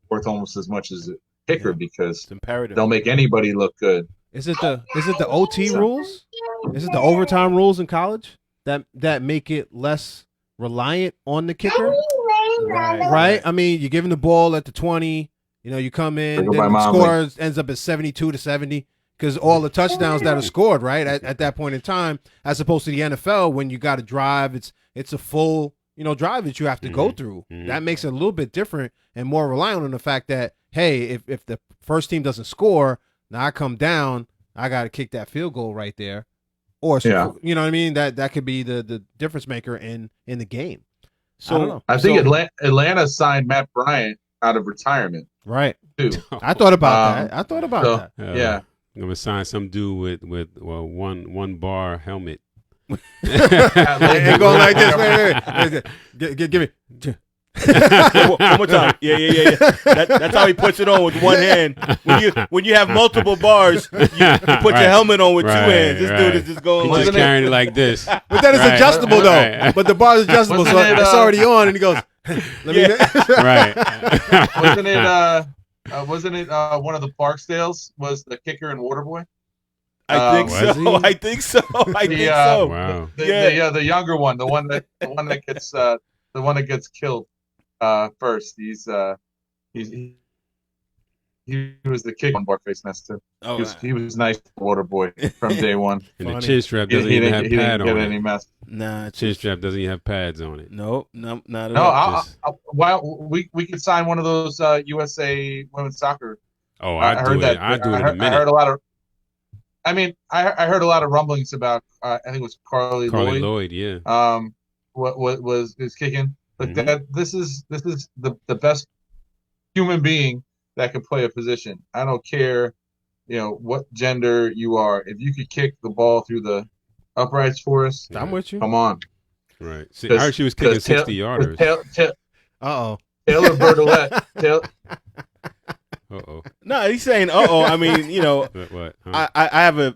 worth almost as much as a kicker, because It's imperative. they'll make anybody look good. Is it the OT rules? Is it the overtime rules in college that make it less reliant on the kicker? Right? I mean, you're giving the ball at the 20, you come in, then the score ends up at 72-70 because all the touchdowns that are scored, right, at that point in time, as opposed to the NFL when you got to drive, it's a full, drive that you have to go through. Mm-hmm. That makes it a little bit different and more reliant on the fact that, hey, if the first team doesn't score, now I come down, I got to kick that field goal right there. Or, you know what I mean? That could be the difference maker in the game. So I don't know. I think Atlanta signed Matt Bryant out of retirement, right? too. I thought about that. Yeah. I'm gonna sign some dude with one bar helmet. It going like this. Wait. Give me. One more time. Yeah. That's how he puts it on with one hand. When you have multiple bars, you put your helmet on with two hands. This dude is just going He's just carrying it like this. But then it's adjustable though. Right. But the bar is adjustable, so it's already on, and he goes. Right. Wasn't it one of the Barksdales was the kicker in Waterboy? I think Was so. he? I think so. Wow. The younger one, the one that gets killed first. He was the kicker on Barkface Nest too. Oh, He was nice Waterboy from day one. And the Funny. chin strap He doesn't even have didn't pad get on any it. mess. nah. Chin strap doesn't even have pads on it. Nope. Not at No, all. we could sign one of those USA women's soccer. Oh, I do it. I do it in a I minute. heard a lot of. I mean, I heard a lot of rumblings about. I think it was Carly Lloyd. Yeah. What was kicking like Mhm. that? This is the best human being that can play a position. I don't care, what gender you are. If you could kick the ball through the uprights for us, I'm with you. come on. Right. See, I heard she was kicking 60-yarders. Uh-oh. Taylor Bertolet. Uh-oh. No, he's saying, I mean, What? Huh? I have a.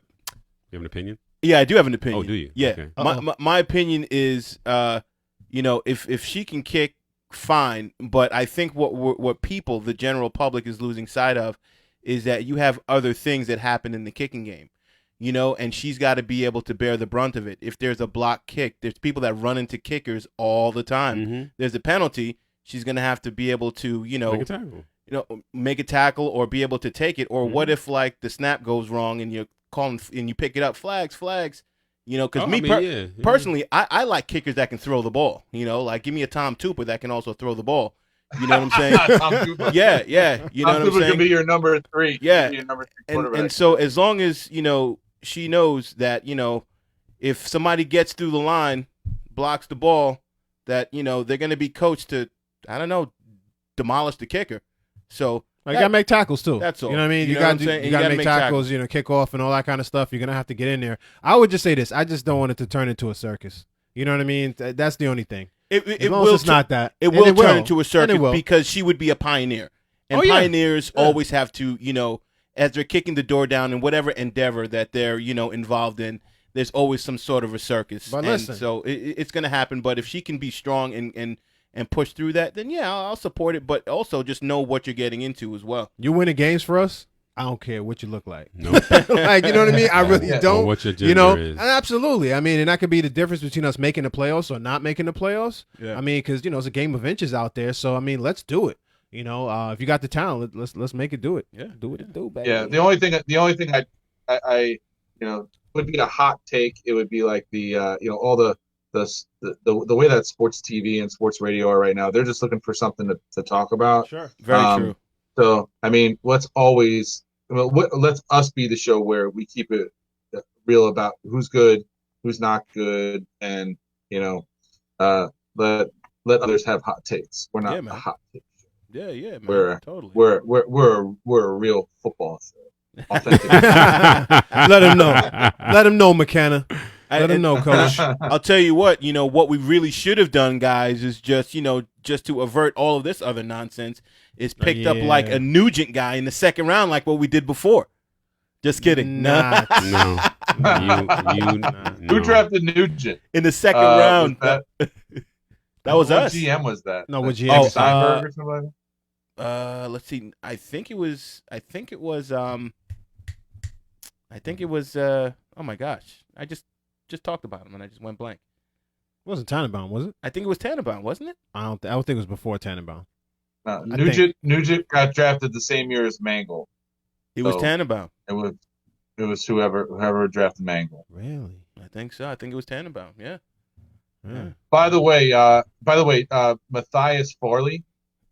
You have an opinion? Yeah, I do have an opinion. Oh, do you? Yeah. Okay. My opinion is, if she can kick, fine. But I think what people, the general public, is losing sight of is that you have other things that happen in the kicking game. and she's got to be able to bear the brunt of it. If there's a block kick, there's people that run into kickers all the time. Mm-hmm. There's a penalty. She's going to have to be able to, Make a tackle. make a tackle or be able to take it. Or what if like the snap goes wrong and you're calling and you pick it up, flags. Because personally, I like kickers that can throw the ball. Like give me a Tom Tupper that can also throw the ball. You know what I'm saying? Tom Tupper. Yeah. You know Tom what I'm Tupper saying? can be your number 3. Yeah. Your number 3 quarterback. And so as long as she knows that if somebody gets through the line, blocks the ball, that they're going to be coached to, I don't know, demolish the kicker. So you gotta make tackles too. That's all. You know what I mean? You You know what I'm gotta saying? you You gotta gotta make make tackles. Kick off and all that kind of stuff. You're gonna have to get in there. I would just say this. I just don't want it to turn into a circus. You know what I mean? That's the only thing. It As long will as it's not that. It And will turn into a And circus it will. because she would be a pioneer. And Oh, yeah. pioneers always have to, as they're kicking the door down in whatever endeavor that they're, involved in, there's always some sort of a circus. But and listen. so it's going to happen. But if she can be strong and push through that, then yeah, I'll support it. But also just know what you're getting into as well. You winning games for us. I don't care what you look like. Nope. Like, you know what I mean? I really Yeah. don't. Or what your gender is. Absolutely. I mean, and that could be the difference between us making the playoffs or not making the playoffs. Yeah. I mean, because it's a game of inches out there. So I mean, let's do it. If you got the talent, let's make it do it. Yeah. Do what it do, baby. Yeah, the only thing I would be a hot take. It would be like the all the way that sports TV and sports radio are right now. They're just looking for something to talk about. Sure. Very true. So I mean, let's us be the show where we keep it real about who's good, who's not good, and let others have hot takes. We're not Yeah, man. a hot take. Yeah, man. Totally. We're a real football show. Authentic. Let him know. Let him know, McKenna. Let him know, Coach. I'll tell you what we really should have done, guys, is just to avert all of this other nonsense, is picked up like a Nugent guy in the second round, like what we did before. Just kidding. Nah. No. Who drafted Nugent? In the second round. Was That was what us. GM was that? No, would you? Oh, Steinberg or something like that? Let's see. I think it was oh my gosh. I just talked about him and I just went blank. It wasn't Tannenbaum, was it? I think it was Tannenbaum, wasn't it? I don't think it was before Tannenbaum. No, I Nugent got drafted the same year as Mangle. It was So- Tannenbaum. It was whoever drafted Mangle. Really? I think so. I think it was Tannenbaum. Yeah. Yeah. By the way, Matthias Farley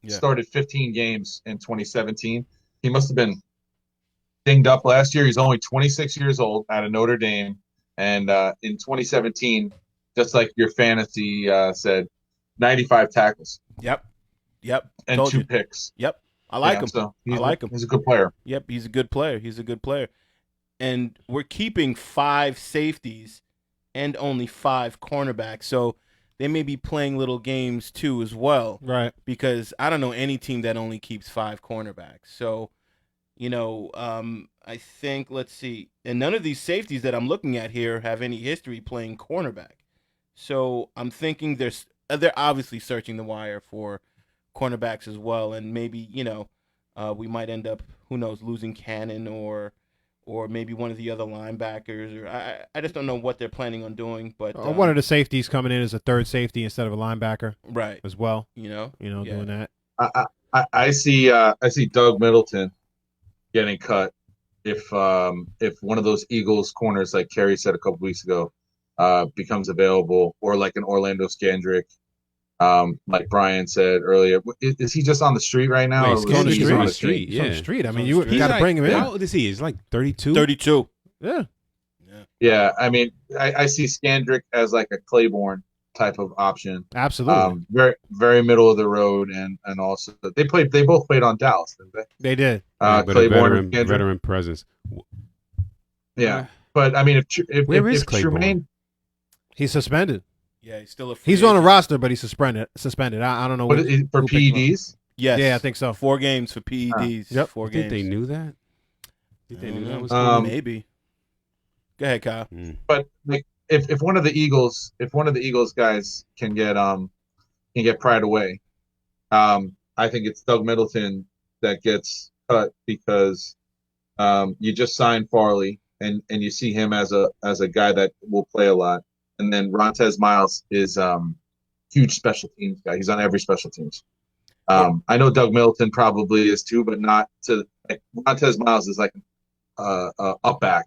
Yeah. started 15 games in 2017. He must have been dinged up last year. He's only 26 years old, out of Notre Dame, and in 2017, just like your fantasy said, 95 tackles Yep. and Told 2 you. picks. Yep. I like him. So I like him. He's a good player. Yep, he's a good player. And we're keeping 5 safeties and only 5 cornerbacks. So they may be playing little games too as well. Right. Because I don't know any team that only keeps 5 cornerbacks. So, I think, let's see. And none of these safeties that I'm looking at here have any history playing cornerback. So I'm thinking they're obviously searching the wire for cornerbacks as well. And maybe, we might end up, who knows, losing Cannon or maybe one of the other linebackers. Or I just don't know what they're planning on doing. But One of the safeties coming in as a third safety instead of a linebacker right, as well. yeah. Doing that. I see Doug Middleton getting cut if one of those Eagles corners, like Kerry said a couple weeks ago, becomes available, or like an Orlando Scandrick, like Brian said earlier. Is he just on the street right now? Wait, or was Scandrick's he on on the street. He's on the Yeah. street. I He's mean, on you the street. got to bring him in. How old is he? He's like 32. 32. Yeah. Yeah, I mean, I see Scandrick as like a Claiborne type of option. Absolutely. Very, very middle of the road, and also they both played on Dallas, didn't they? They did. Yeah, but Claiborne a and Scandrick. veteran presence. Yeah, but I mean, if Where is Claiborne? Tremaine, He's suspended. Yeah, he's still a free He's on a agent. roster, but he's suspended. I don't know what is for who picked him up. PEDs? Yes. Yeah, I think so. 4 games for PEDs. Yep. 4 I think games. they knew that. Think they knew that was Um, coming? Maybe. Go ahead, Kyle. But like, if one of the Eagles guys can get pried away, I think it's Doug Middleton that gets cut because you just signed Farley, and you see him as a guy that will play a lot. And then Rontez Miles is huge special teams guy. He's on every special teams. I know Doug Middleton probably is too, but not to. Like, Rontez Miles is like up back.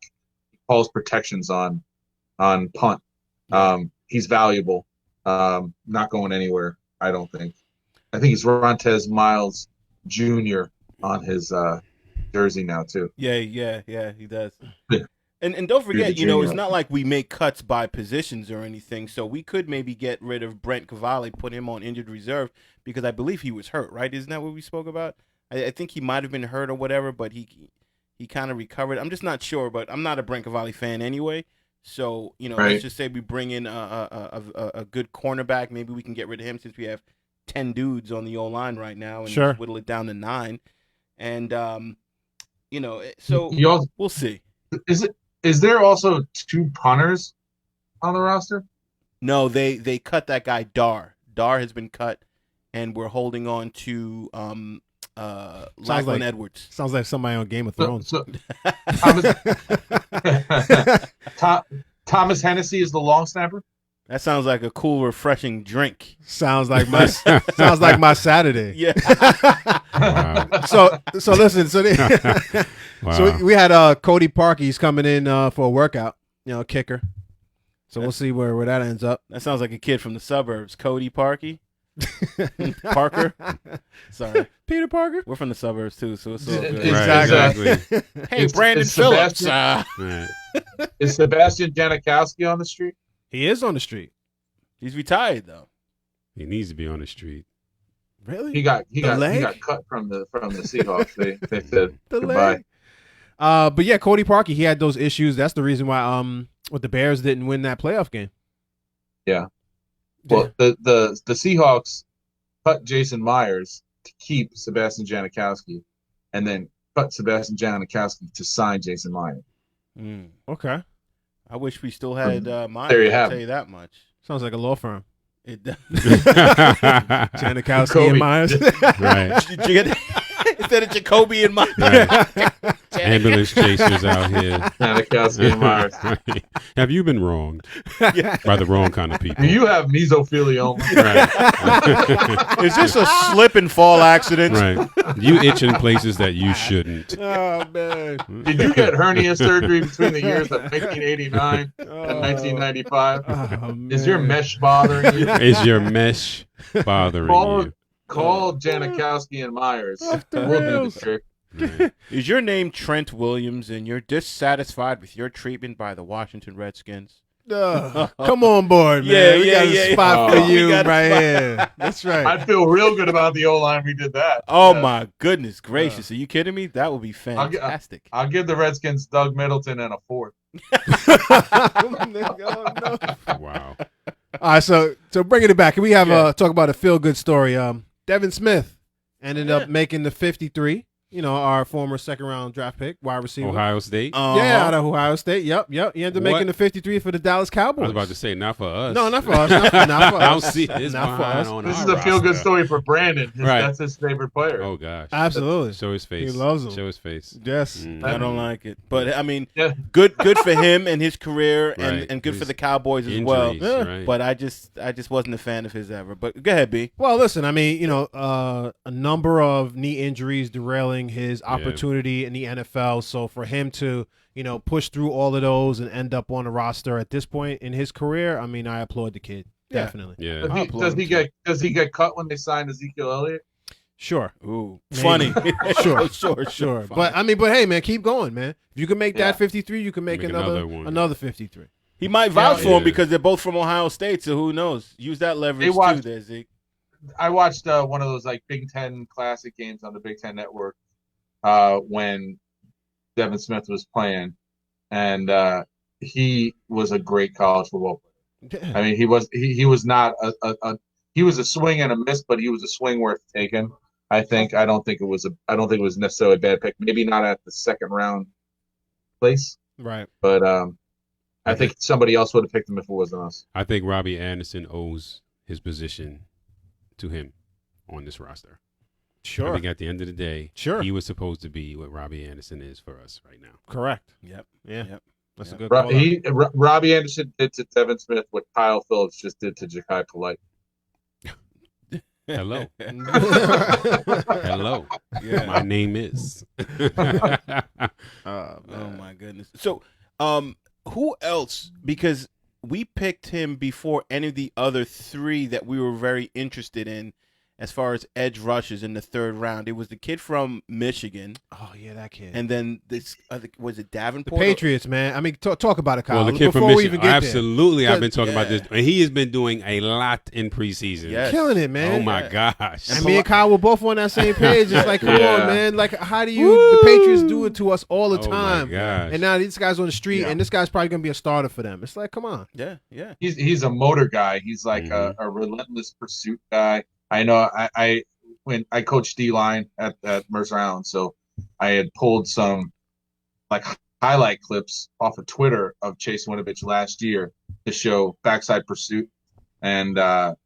He calls protections on punt. He's valuable. Not going anywhere. I don't think. I think he's Rontez Miles Jr. on his jersey now too. Yeah, he does. Yeah. And don't forget, Junior. it's not like we make cuts by positions or anything, so we could maybe get rid of Brent Cavalli, put him on injured reserve, because I believe he was hurt, right? Isn't that what we spoke about? I think he might have been hurt or whatever, but he kind of recovered. I'm just not sure, but I'm not a Brent Cavalli fan anyway. So, Right. let's just say we bring in a good cornerback. Maybe we can get rid of him since we have 10 dudes on the O-line right now and Sure. just whittle it down to 9. And, so You also, we'll see. is there also 2 punters on the roster? No, they cut that guy Dar. Dar has been cut, and we're holding on to Lachlan like- Edwards. Sounds like somebody on Game of Thrones. So Thomas Hennessy is the long snapper. That sounds like a cool, refreshing drink. Sounds like my Saturday. Yeah. Wow. So listen. So Wow. so we had Cody Parkey. He's coming in for a workout. Kicker. So we'll see where that ends up. That sounds like a kid from the suburbs. Cody Parkey. Parker. Sorry. Peter Parker. We're from the suburbs, too, so it's all good. Right, exactly. Hey, Is- Brandon is Phillips. Sebastian- Right. Is Sebastian Janikowski on the street? He is on the street. He's retired, though. He needs to be on the street. Really? He got leg? cut from the Seahawks. They said The goodbye. leg. But yeah, Cody Parkey, he had those issues. That's the reason why what the Bears didn't win that playoff game. Yeah. Well, the Seahawks cut Jason Myers to keep Sebastian Janikowski, and then cut Sebastian Janikowski to sign Jason Myers. Mm. Okay. I wish we still had mine. There you I'll have tell it. you that much. Sounds like a law firm. It Janikowski Kobe. and Myers. Right. Did you get instead of Jacoby and Mike? Right. Ambulance chasers out here. Janikowski and Myers. Right. Have you been wronged by the wrong kind of people? Do you have mesothelioma? Right. Is this a slip and fall accident? Right. You itch in places that you shouldn't. Oh man. Did you get hernia surgery between the years of 1989 and 1995? Oh, Is your man. mesh bothering you? Is your mesh bothering Call, you? call Janikowski and Myers. Off the We'll do rails. the trick. Right. Is your name Trent Williams and you're dissatisfied with your treatment by the Washington Redskins? Come on board, man. Yeah, we yeah, got a yeah, spot yeah. for you We got a right spot. here. That's right. I feel real good about the O-line. We did that. Oh Yeah. my goodness gracious! Are you kidding me? That would be fantastic. I'll give the Redskins Doug Middleton and a 4th. No. Wow. All right, so bringing it back, can we have Yeah. talk about a feel good story? Devin Smith ended up making the 53. Our former second round draft pick, wide receiver. Ohio State. Yeah, out of Ohio State. Yep. He ended up What? making the 53 for the Dallas Cowboys. I was about to say, not for us. No, not for us. Not for I don't us. see his Not for behind us. on This our is a feel-good roster. story for Brandon. Right. That's his favorite player. Oh gosh. Absolutely. Show his face. He loves him. Show his face. Yes. Mm. I don't like it, but I mean, Yeah. good for him and his career, Right. and good for His the Cowboys as well. Injuries, Yeah. right. But I just wasn't a fan of his ever. But go ahead, B. Well, listen, I mean, a number of knee injuries derailing his opportunity in the NFL. So for him to, push through all of those and end up on the roster at this point in his career, I mean, I applaud the kid. Yeah. Definitely. yeah. Does he get cut when they signed Ezekiel Elliott? Sure. Ooh, Maybe. funny. Sure. sure. But hey, man, keep going, man. If you can make Yeah. that 53, you can make Make another another one. 53. He might vouch for Yeah. him because they're both from Ohio State, so who knows? Use that leverage They watched- too, there, Zeke. I watched one of those like Big Ten Classic games on the Big Ten Network when Devin Smith was playing, and he was a great college football player. I mean, he was not he was a swing and a miss, but he was a swing worth taking. I don't think it was necessarily a bad pick. Maybe not at the second round place, Right. but I think somebody else would have picked him if it wasn't us. I think Robbie Anderson owes his position to him on this roster. Sure. I think at the end of the day, Sure. he was supposed to be what Robbie Anderson is for us right now. Correct. Yep. Yeah. Yep. That's Yep. a good call. Robbie Anderson did to Devin Smith what Kyle Phillips just did to Ja'Kai Polite. Hello. Hello. Hello. Yeah. My name is. Oh my goodness. So, who else? Because we picked him before any of the other three that we were very interested in, as far as edge rushers in the third round. It was the kid from Michigan, Oh yeah, that kid. and then this other, was it the Davenport? Patriots, man. I mean, talk about it, Kyle. Well, the kid Before from we Michigan. even get Absolutely, I've been Because- talking about this. And he has been doing a lot in preseason. Yes. killing it, man. Oh, my gosh. And me and Kyle were both on that same page. It's like, come Yeah. on, man. Like, how do the Patriots do it to us all the Oh, my time? gosh. And now these guys on the street, Yeah. and this guy's probably gonna be a starter for them. It's like, come on. Yeah, yeah. He's a motor guy. He's like Mhm. a relentless pursuit guy. I know. When I coached D-line at Mercer Island, so I had pulled some like highlight clips off of Twitter of Chase Winovich last year to show backside pursuit and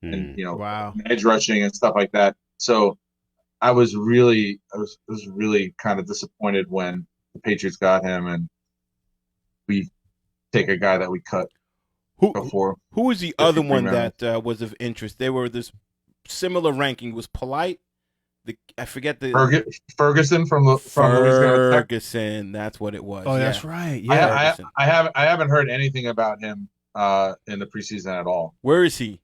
you know Wow. edge rushing and stuff like that. So I was really kind of disappointed when the Patriots got him and we take a guy that we cut Who before. who was the other 53 one rounds. that was of interest? They were this similar ranking. Was Polite? I forget the Ferguson from Louisiana Tech. Ferguson. That's what it was. Oh, yeah. that's right. Yeah. Ferguson. I haven't heard anything about him in the preseason at all. Where is he?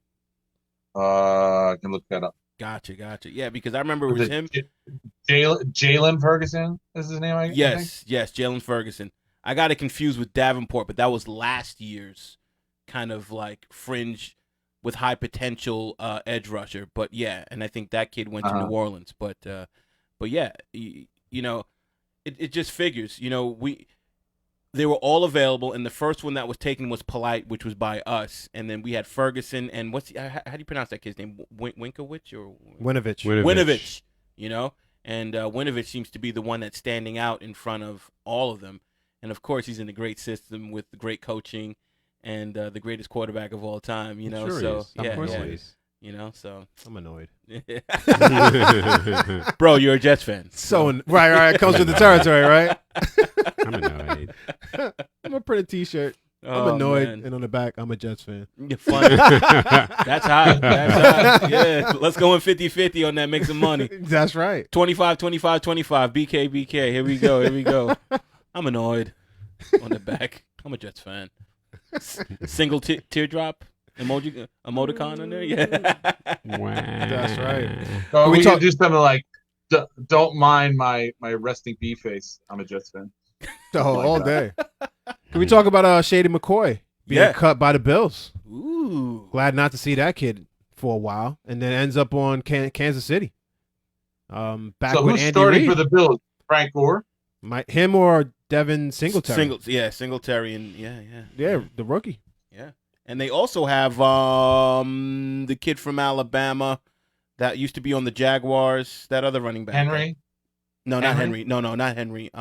I can look that up. Gotcha. Yeah, because I remember it was him. Jalen Ferguson is his name. I think? Yes, Jalen Ferguson. I got it confused with Davenport, but that was last year's kind of like fringe with high potential edge rusher. But yeah, and I think that kid went to New Orleans. But yeah, you know, it just figures. You know, they were all available, and the first one that was taken was Polite, which was by us, and then we had Ferguson and how do you pronounce that kid's name? Winkowicz or Winovich. Winovich, you know, and Winovich seems to be the one that's standing out in front of all of them. And of course, he's in a great system with great coaching and the greatest quarterback of all time, you know. Sure so is. yeah, Of course yeah, he is. you know. So, I'm annoyed. bro, you're a Jets fan. Right. It comes with the territory, right? I'm annoyed. I'm a pretty T-shirt. Oh, I'm annoyed, man. and on the back, I'm a Jets fan. You're funny. That's hot. That's hot. Yeah, let's go in 50-50 on that. Make some money. That's right. 25, 25, 25. BKBK. Here we go. I'm annoyed on the back. I'm a Jets fan. Single teardrop emoticon in there. Yeah. Wow. That's right. So we we talk- could do something like, "Don't mind my resting bee face. I'm a Jets fan." All day. Can we talk about Shady McCoy being cut by the Bills? Ooh. Glad not to see that kid for a while, and then ends up on Kansas City. Back So with who's Andy starting Reid. for the Bills? Frank Gore. Him or Devin Singletary? Singletary, and yeah. Yeah, the rookie. Yeah. And they also have the kid from Alabama that used to be on the Jaguars, that other running back. Henry. No, not Henry? Henry. No, not Henry.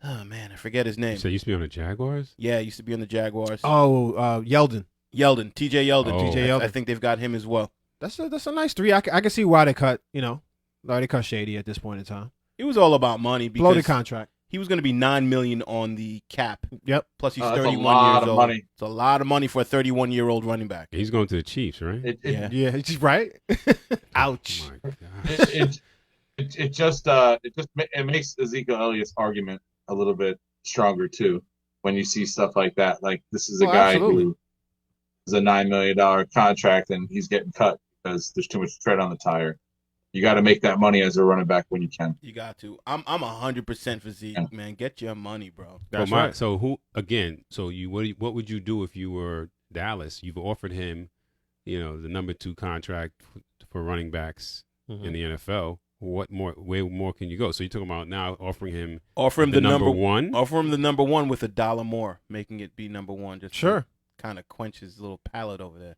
Oh man, I forget his name. So you used to be on the Jaguars? Yeah, he used to be on the Jaguars. Oh, Yeldon. TJ Yeldon. Oh. TJ Yeldon. I think they've got him as well. That's a nice three. I can see why they cut. Why they cut Shady at this point in time. It was all about money Bloated because contract. he was going to be $9 million on the cap. Yep. Plus he's That's a 31 lot years of old. money. It's a lot of money for a 31-year-old running back. He's going to the Chiefs, right? Yeah. Yeah, it's right. Ouch. Oh, my gosh. It makes Ezekiel Elliott's argument a little bit stronger too when you see stuff like that. Like, this is a guy absolutely. who is a $9 million contract and he's getting cut because there's too much tread on the tire. You got to make that money as a running back when you can. You got to. I'm 100% for Zeke, man. Get your money, bro. That's But right. So who again? So what would you do if you were Dallas? You've offered him, the number 2 contract for running backs in the NFL. What more? Where more can you go? So you're talking about now offering him The number 1. Offer him the number 1 with $1 more, making it be number 1. Just Sure. Kind of quench his little palate over there.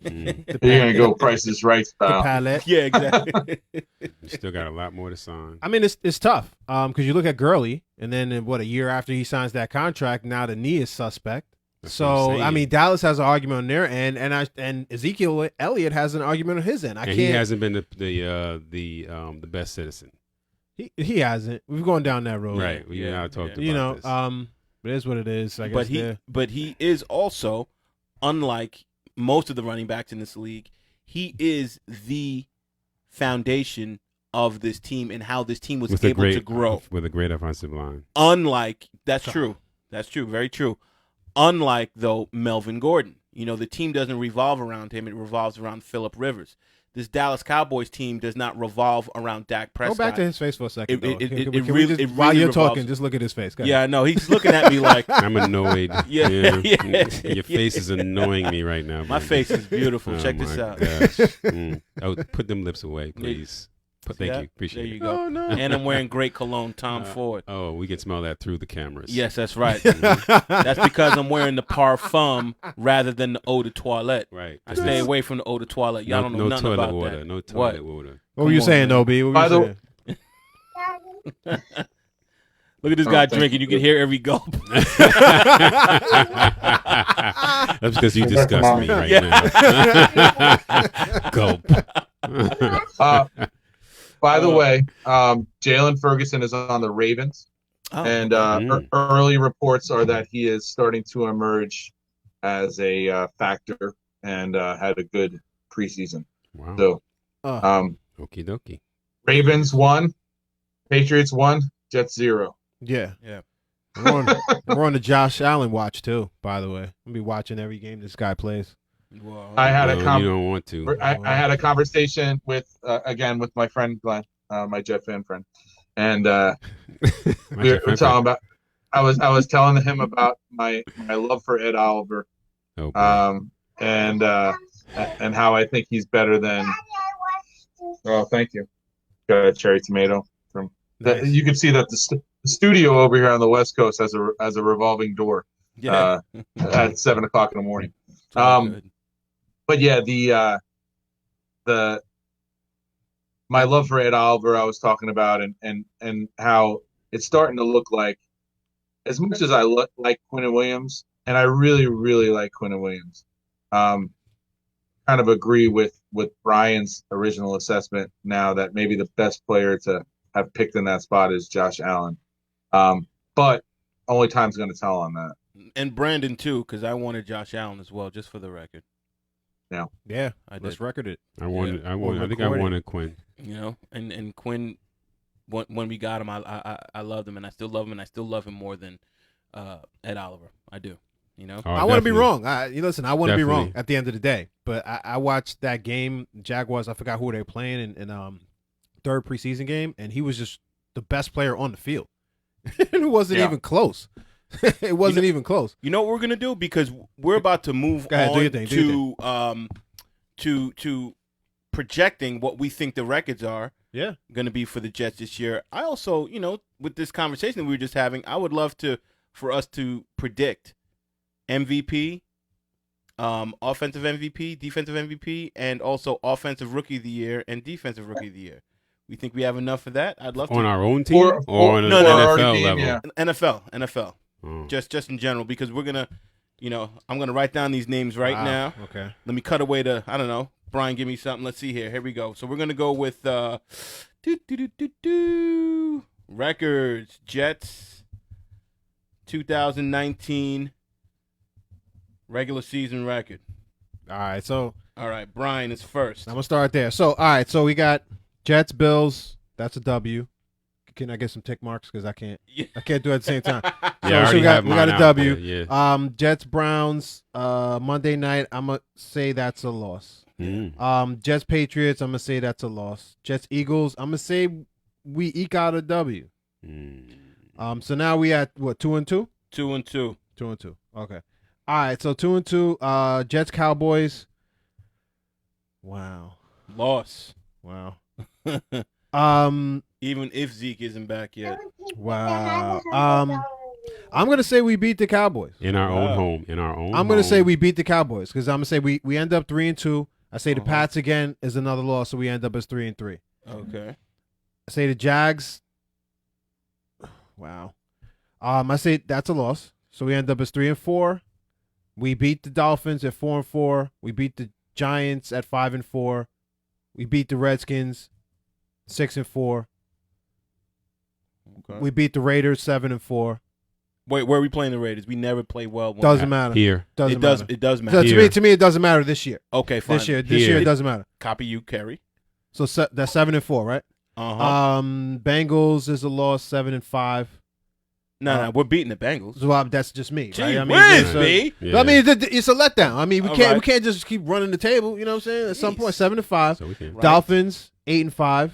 Mm. You're gonna go Price is Right The style. palette. Yeah, exactly. You still got a lot more to sign. I mean, it's tough because you look at Gurley, and then a year after he signs that contract, now the knee is suspect. That's what I'm So saying. I mean, Dallas has an argument on their end, and Ezekiel Elliott has an argument on his end. and he hasn't been the best citizen. He hasn't. We've gone down that road, Right. We now talked about You know, this. it is what it is. I guess. But he is also, unlike most of the running backs in this league, he is the foundation of this team and how this team was able to grow. With a great offensive line. That's true. That's true. Very true. Unlike, though, Melvin Gordon. You know, the team doesn't revolve around him. It revolves around Phillip Rivers. This Dallas Cowboys team does not revolve around Dak Prescott. Go back to his face for a second. While you're talking, just look at his face. Yeah, no, he's looking at me like I'm annoyed. Yeah. Your face is annoying me right now. My face is beautiful. Check this out. Oh, put them lips away, please. Thank you. Appreciate there it. you go. Oh, no. And I'm wearing great cologne, Tom Ford. Oh, we can smell that through the cameras. Yes, that's right. That's because I'm wearing the parfum rather than the eau de toilette. Right. I stay away from the eau de toilette. Y'all don't know nothing toilet about water. that. No toilet water. What were you saying, man. Obi? What By were you the saying? Look at this guy drinking. You can hear every gulp. That's because you disgust me right now. Gulp. By the way, Jalen Ferguson is on the Ravens, and early reports are that he is starting to emerge as a factor and had a good preseason. Wow. So, Okie dokie. Ravens 1, Patriots 1, Jets 0. Yeah. Yeah. We're on the Josh Allen watch too. By the way, I'll be watching every game this guy plays. Well, I had you don't want to. I had a conversation with again with my friend Glenn, my Jet fan friend, and we were talking about. I was telling him about my love for Ed Oliver, and how I think he's better than. Oh, thank you. Got a cherry tomato from. Nice. You can see that the studio over here on the West Coast has a revolving door. yeah. At 7 o'clock in the morning. It's all good. But yeah, my love for Ed Oliver I was talking about, and how it's starting to look like, as much as I like Quinnen Williams, and I really really like Quinnen Williams, kind of agree with Brian's original assessment now that maybe the best player to have picked in that spot is Josh Allen, but only time's going to tell on that. And Brandon too, because I wanted Josh Allen as well, just for the record. Yeah, I let's did. record it. I wanted. I think I recording. wanted Quinn. You know, and Quinn, when we got him, I loved him, and I still love him, and I still love him more than Ed Oliver. I do. You know, Oh, I want to be definitely. wrong. Listen, I want to be wrong Definitely. at the end of the day. But I watched that game, Jaguars. I forgot who they were playing in third preseason game, and he was just the best player on the field. It wasn't Yeah. even close. It wasn't even close. You know what we're gonna do, because we're about to move Go ahead, do on your thing, do your to projecting what we think the records are Yeah. going to be for the Jets this year. I also, you know, with this conversation that we were just having, I would love for us to predict MVP, offensive MVP, defensive MVP, and also offensive rookie of the year and defensive rookie of the year. We think we have enough of that? I'd love to. On our own team or on an no, no, NFL our team, level? yeah. NFL. Oh. Just in general, because we're gonna, you know, I'm gonna write down these names right Wow. now. Okay. Let me cut away to, I don't know, Brian, give me something. Let's see here. Here we go. So we're gonna go with records. Jets 2019 regular season record. All right. So All right, Brian is first. I'm gonna start there. So all right. So we got Jets, Bills. That's a W. Can I get some tick marks? Because I can't do it at the same time. Yeah, I So already we got have mine a out W. there, yeah. Jets, Browns. Monday night. I'm gonna say that's a loss. Mm. Jets, Patriots. I'm gonna say that's a loss. Jets, Eagles. I'm gonna say we eke out a W. Mm. So now we at what, 2-2? 2-2. 2-2. Okay. All right. So 2-2. Jets, Cowboys. Wow. Loss. Wow. Even if Zeke isn't back yet. Wow. I'm gonna say we beat the Cowboys. In our own Wow. home. In our own I'm gonna home. say we beat the Cowboys because I'm gonna say we end up 3-2. I say the Uh-huh. Pats again is another loss, so we end up as 3-3. Okay. I say the Jags. Wow. I say that's a loss, so we end up as 3-4. We beat the Dolphins at 4-4. We beat the Giants at 5-4. We beat the Redskins 6-4. Okay. We beat the Raiders 7-4. Wait, where are we playing the Raiders? We never play well. Doesn't matter. Here. Doesn't It does. matter. It does So matter. Here. to me, it doesn't matter this year. Okay, fine. This year Here. it doesn't matter. Copy you, Kerry. So that's 7-4, right? Uh-huh. Bengals is a loss, 7-5. No, we're beating the Bengals. So that's just me, Gee right? I whiz, it's B. Yeah. I mean, it's a letdown. I mean, we All can't right. just keep running the table. You know what I'm saying? At some Jeez. point, 7-5. So we can. Right. Dolphins 8-5.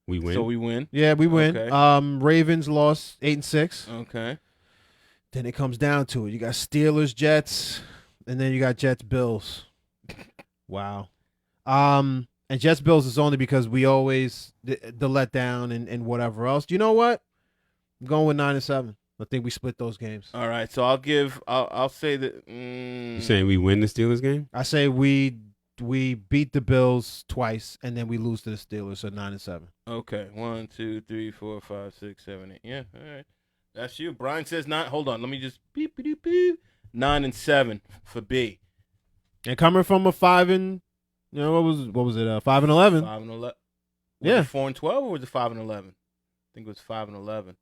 We win. So we win. Yeah, we win. Okay. Ravens lost 8-6. Okay. Then it comes down to it. You got Steelers, Jets, and then you got Jets, Bills. Wow. And Jets, Bills is only because we always the letdown and whatever else. Do you know what? I'm going with 9-7. I think we split those games. All right. So I'll say that. You saying we win the Steelers game? I say we beat the Bills twice and then we lose to the Steelers, so 9-7. Okay. 1, 2, 3, 4, 5, 6, 7, 8. Yeah. All right. That's you. Brian says 9. Hold on. Let me just beep, beep, beep. 9-7 for B. And coming from a 5 and what was it? 5-11. 5-11. Yeah. 4-12 or was it 5-11? I think it was 5-11.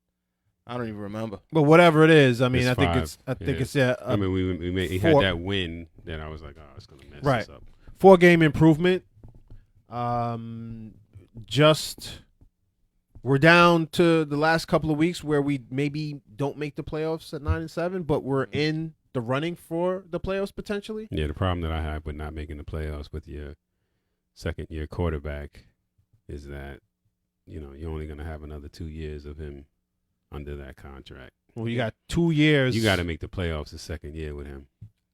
I don't even remember. But whatever it is, I mean, It's I think 5. it's I mean, we had 4 that win that I was like, oh, it's gonna mess Right. us up. 4-game improvement. Just we're down to the last couple of weeks where we maybe don't make the playoffs at 9-7, but we're in the running for the playoffs potentially. Yeah, the problem that I have with not making the playoffs with your second-year quarterback is that you're only gonna have another 2 years of him under that contract. Well, you got 2 years. You got to make the playoffs the second year with him.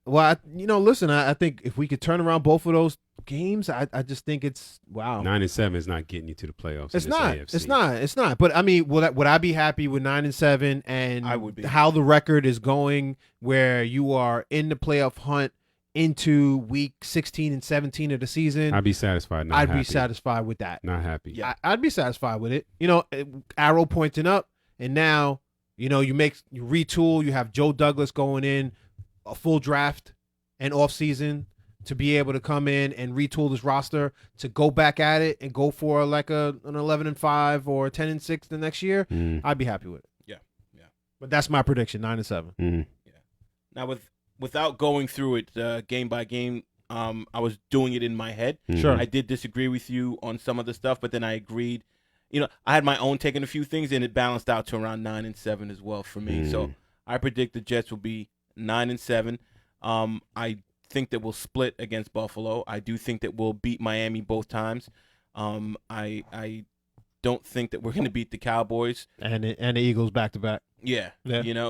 Well, listen, I think if we could turn around both of those games, I just think it's wow. 9-7 is not getting you to the playoffs. It's in this not. AFC. It's not. But I mean, would I be happy with 9-7 and I would be. how the record is going, where you are in the playoff hunt into week 16 and 17 of the season? I'd be satisfied. Not I'd happy. be satisfied with that. Not happy. Yeah. I'd be satisfied with it. Arrow pointing up, and now you retool. You have Joe Douglas going in a full draft and off season to be able to come in and retool this roster to go back at it and go for like an 11-5 or 10-6 the next year. I'd be happy with it. Yeah. But that's my prediction, 9-7. Now without going through it game by game, I was doing it in my head. Sure. I did disagree with you on some of the stuff, but then I agreed. I had my own take on a few things, and it balanced out to around 9-7 as well for me. So I predict the Jets will be 9-7. I think that we'll split against Buffalo. I do think that we'll beat Miami both times. I don't think that we're going to beat the Cowboys And the Eagles back to back. Yeah.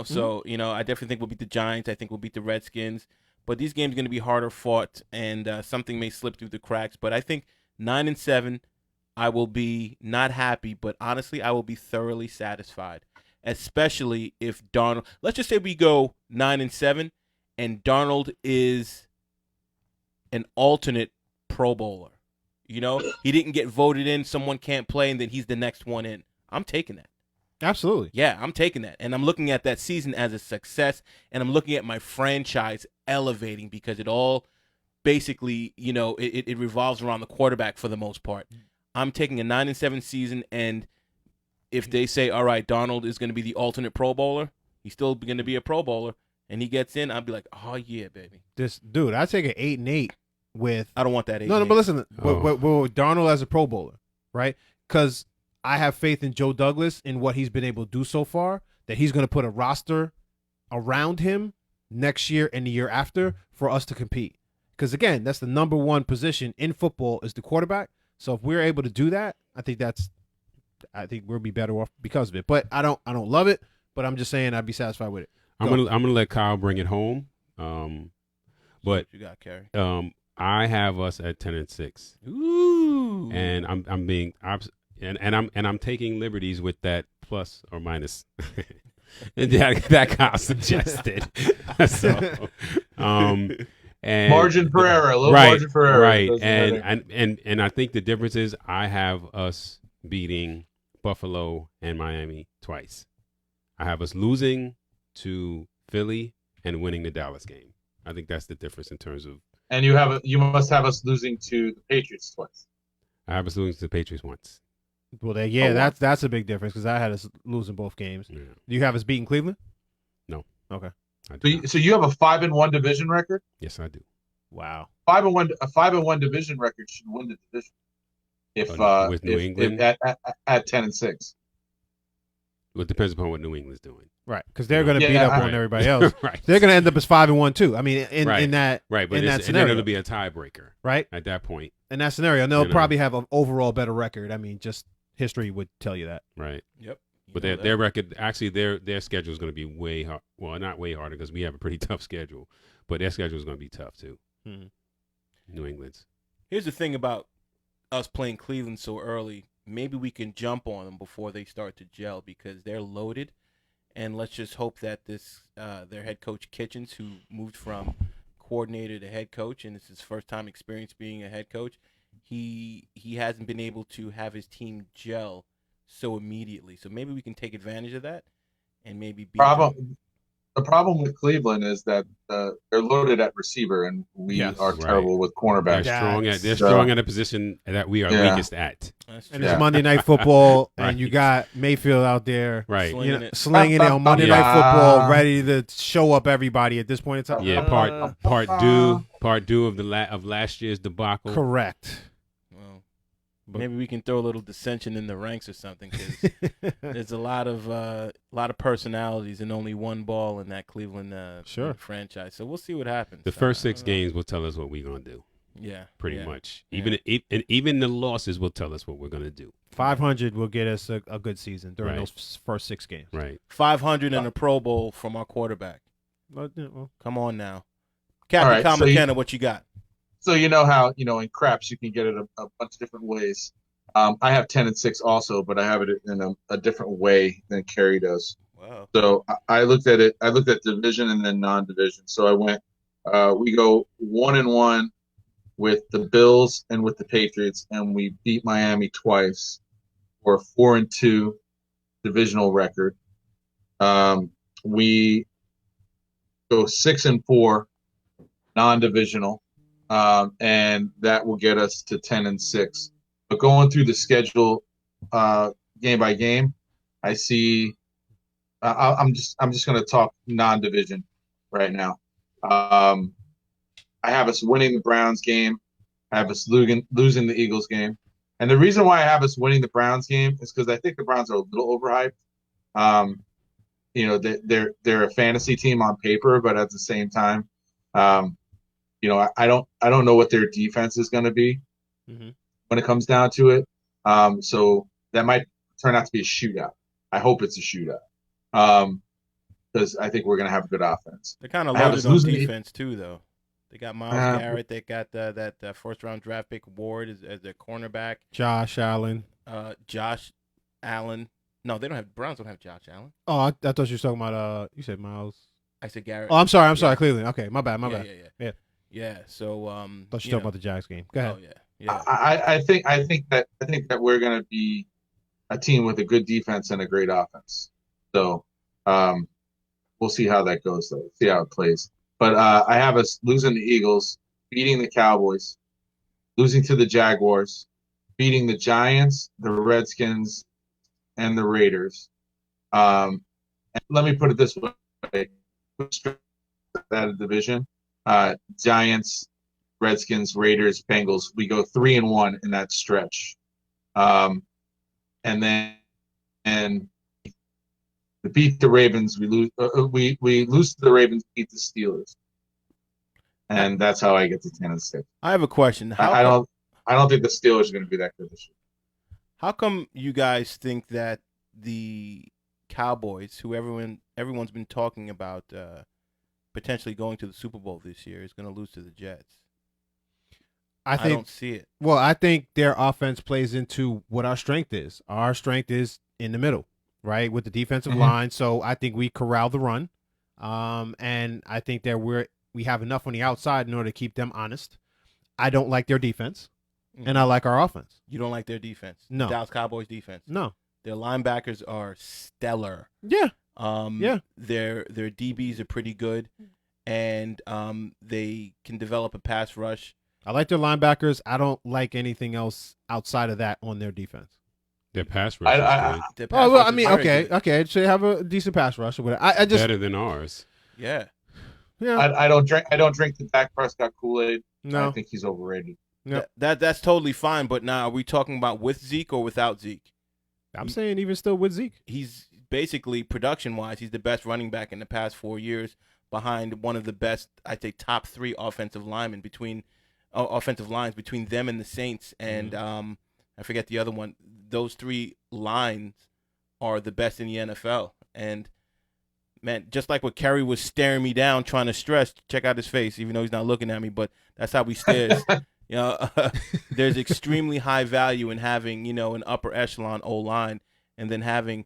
So I definitely think we'll beat the Giants. I think we'll beat the Redskins. But these games are going to be harder fought, and something may slip through the cracks. But I think 9-7, I will be not happy, but honestly, I will be thoroughly satisfied. Especially if Darnold. Let's just say we go 9-7, and Darnold is an alternate Pro Bowler. He didn't get voted in. Someone can't play, and then he's the next one in. I'm taking that. Absolutely. Yeah, I'm taking that. And I'm looking at that season as a success, and I'm looking at my franchise elevating because it all basically, it revolves around the quarterback for the most part. I'm taking a 9-7 season, and if they say, all right, Darnold is going to be the alternate Pro Bowler, he's still going to be a Pro Bowler, and he gets in, I'll be like, oh, yeah, baby. I take an 8-8 with. I don't want that 8. No, but listen, with Darnold as a Pro Bowler, right? Because I have faith in Joe Douglas in what he's been able to do so far, that he's going to put a roster around him next year and the year after for us to compete. Because, again, that's the number one position in football is the quarterback. So if we're able to do that, I think we'll be better off because of it. But I don't love it, but I'm just saying I'd be satisfied with it. I'm gonna let Kyle bring it home. But you got, Kerry. I have us at 10-6. Ooh. And I'm being I'm taking liberties with that plus or minus that Kyle suggested. So, and Margin for error, a little right, margin for error. right. Doesn't matter. And I think the difference is I have us beating Buffalo and Miami twice. I have us losing to Philly and winning the Dallas game. I think that's the difference in terms of. And you must have us losing to the Patriots twice. I have us losing to the Patriots once. Well, Oh, wow. that's a big difference because I had us losing both games. Yeah. Do you have us beating Cleveland? No. Okay. I do not. So you have a 5-1 division record. Yes, I do. Wow. 5-1, a 5-1 division record should win the division. If With New England? at 10-6. Well, it depends upon what New England's doing. Right, because they're going to Yeah, beat up I- on everybody else. Right. They're going to end up as 5-1 too. I mean, in that Right, but in that and then scenario, it'll be a tiebreaker right? at that point. In that scenario, and they'll You know. probably have an overall better record. I mean, just history would tell you that. Right. Yep. But their record, actually, their schedule is going to be way hard. Well, not way harder because we have a pretty tough schedule, but their schedule is going to be tough too. Mhm. New England's. Here's the thing about us playing Cleveland so early. Maybe we can jump on them before they start to gel because they're loaded. And let's just hope that this their head coach Kitchens, who moved from coordinator to head coach, and it's his first time experience being a head coach, he hasn't been able to have his team gel so immediately. So maybe we can take advantage of that and maybe beat them. The problem with Cleveland is that they're loaded at receiver, and we Yes. are Right. terrible with They're cornerback. they're So- strong at a position that we are Yeah. weakest at. That's And true. it's Monday Night Football, Right. and you got Mayfield out there, Right. Slinging you know, it. slinging it on Monday Yeah. Night Football, ready to show up everybody at this point in time. Yeah. Part two of of last year's debacle. Correct. Well, maybe we can throw a little dissension in the ranks or something because there's a lot of personalities and only one ball in that Cleveland Sure. franchise. So we'll see what happens. The first I 6 don't know. games will tell us what we're gonna do. Yeah, Pretty yeah. much. Yeah. Even the losses will tell us what we're gonna do. 500 will get us a good season during Right. those first 6 games. Right. 500 and a Pro Bowl from our quarterback. Well, Come on now, Captain All right, Kyle so you- McKenna, what you got? So you know how in craps you can get it a bunch of different ways. I have 10-6 also, but I have it in a different way than Kerry does. Wow. So I looked at it. I looked at division and then non-division. So I went. We go 1-1 with the Bills and with the Patriots, and we beat Miami twice for a 4-2 divisional record. We go 6-4 non-divisional, and that will get us to 10-6. But going through the schedule, game by game, I see. I'm just going to talk non-division right now. I have us winning the Browns game. I have us losing the Eagles game. And the reason why I have us winning the Browns game is because I think the Browns are a little overhyped. They're a fantasy team on paper, but at the same time, I don't know what their defense is going to be Mhm. when it comes down to it. So that might turn out to be a shootout. I hope it's a shootout. Because I think we're going to have a good offense. They're kind of I have loaded us on losing the- defense too, though. They got Myles Garrett. They got that first round draft pick Ward as their cornerback. Josh Allen. Josh Allen. No, they don't have. Browns don't have Josh Allen. Oh, I thought you were talking about. You said Miles. I said Garrett. Oh, I'm sorry. Yeah. Cleveland. Okay, my bad. Yeah. Yeah. So Thought you were you talking know. about the Jags game. Go ahead. Oh yeah. I think that we're going to be a team with a good defense and a great offense. So we'll see how that goes, though. See how it plays. But I have us losing the Eagles, beating the Cowboys, losing to the Jaguars, beating the Giants, the Redskins, and the Raiders. And let me put it this way: that division, Giants, Redskins, Raiders, Bengals. We go 3-1 in that stretch, and then we beat the Ravens. We lose. We lose to the Ravens. Beat the Steelers, and that's how I get to 10-6. I have a question. I don't think the Steelers are going to be that good this year. How come you guys think that the Cowboys, who everyone's been talking about potentially going to the Super Bowl this year, is going to lose to the Jets? I don't see it. Well, I think their offense plays into what our strength is. Our strength is in the middle, right, with the defensive line. So I think we corral the run, and I think that we have enough on the outside in order to keep them honest. I don't like their defense, and I like our offense. You don't like their defense? No. Dallas Cowboys defense? No. Their linebackers are stellar. Yeah. Yeah. Their DBs are pretty good. and they can develop a pass rush. I like their linebackers. I don't like anything else outside of that on their defense. Their pass rush is good. Their pass Oh well, rush I is mean, very good. okay. So they have a decent pass rush or whatever. I just Better than ours. Yeah. I don't drink the Dak Prescott Kool-Aid. No. I think he's overrated. Yep. That's totally fine. But now, are we talking about with Zeke or without Zeke? I'm saying even still with Zeke. He's basically production-wise, he's the best running back in the past 4 years, behind one of the best, I'd say, top 3 offensive lines between them and the Saints, and I forget the other one. Those 3 lines are the best in the NFL. And man, just like what Kerry was staring me down, trying to stress, check out his face, even though he's not looking at me, but that's how he stares. There's extremely high value in having, an upper echelon O-line and then having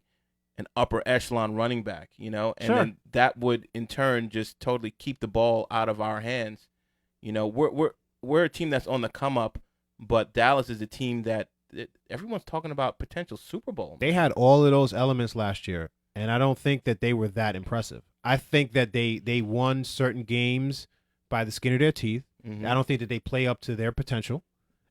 an upper echelon running back, and Sure. then that would in turn just totally keep the ball out of our hands. We're a team that's on the come up, but Dallas is a team that everyone's talking about potential Super Bowl. They had all of those elements last year, and I don't think that they were that impressive. I think that they won certain games by the skin of their teeth. Mhm. I don't think that they play up to their potential,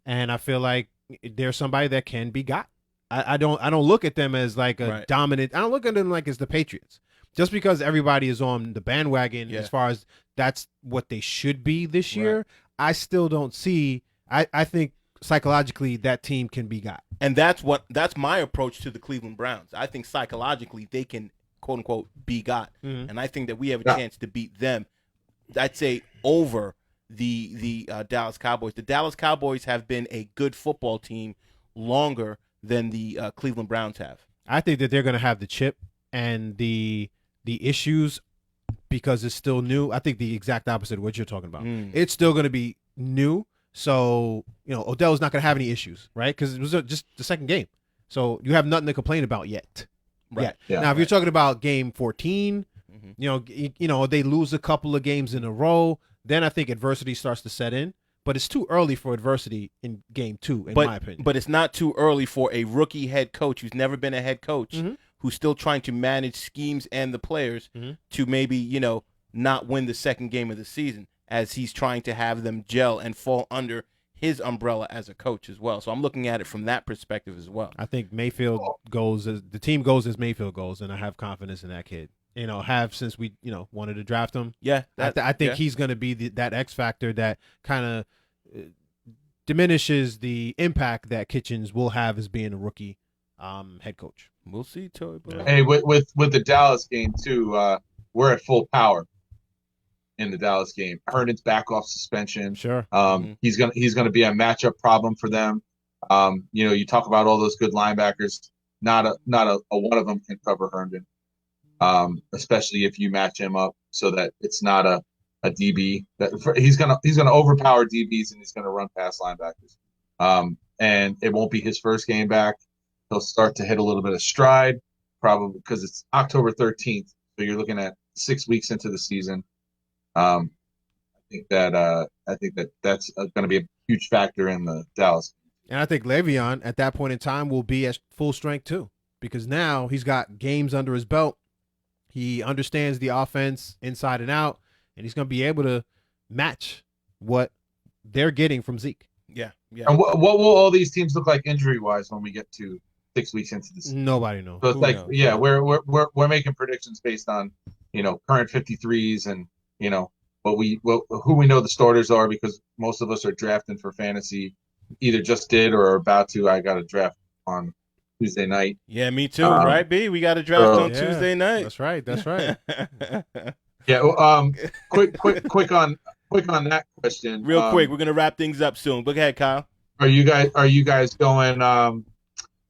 and I feel like they're somebody that can be got. I don't look at them as like a Right. dominant. I don't look at them like it's the Patriots. Just because everybody is on the bandwagon Yeah. as far as that's what they should be this Right. year, I still don't see. I think psychologically that team can be got. And that's my approach to the Cleveland Browns. I think psychologically they can, quote unquote, be got. Mhm. And I think that we have a Yeah. chance to beat them. I'd say over the Dallas Cowboys. The Dallas Cowboys have been a good football team longer than the Cleveland Browns have. I think that they're going to have the chip and the issues because it's still new. I think the exact opposite of what you're talking about. It's still going to be new. So, Odell's not going to have any issues, right? Because it was just the second game. So you have nothing to complain about yet. Right. Yet. Yeah. Now, if you're talking about game 14, Mhm. they lose a couple of games in a row, then I think adversity starts to set in. But it's too early for adversity in game 2, in my opinion. But it's not too early for a rookie head coach who's never been a head coach, Mhm. who's still trying to manage schemes and the players Mhm. to maybe, not win the second game of the season, as he's trying to have them gel and fall under his umbrella as a coach as well. So I'm looking at it from that perspective as well. I think Mayfield goes as the team goes as Mayfield goes, and I have confidence in that kid. Have since we wanted to draft him. Yeah, I think yeah. he's going to be that X factor that kind of diminishes the impact that Kitchens will have as being a rookie head coach. We'll see, Toy Boy. Hey, with the Dallas game too, we're at full power in the Dallas game. Herndon's back off suspension. Sure. He's gonna be a matchup problem for them. You talk about all those good linebackers. Not a one of them can cover Herndon, especially if you match him up so that it's not a DB. He's gonna overpower DBs and he's gonna run past linebackers. And it won't be his first game back. He'll start to hit a little bit of stride, probably because it's October 13th. So you're looking at 6 weeks into the season. I think that that's going to be a huge factor in the Dallas. And I think Le'Veon at that point in time will be at full strength too, because now he's got games under his belt. He understands the offense inside and out, and he's going to be able to match what they're getting from Zeke. Yeah. And what will all these teams look like injury wise when we get to 6 weeks into the season? Nobody knows. So it's Who like, knows? yeah, we're making predictions based on current 53s and who we know the starters are, because most of us are drafting for fantasy, either just did or are about to. I got a draft on Tuesday night. Yeah, me too, right, B? We got a draft on Yeah, Tuesday night. That's right. That's right. Yeah. Quick on that question. Real quick, we're gonna wrap things up soon. Go ahead, Kyle. Are you guys going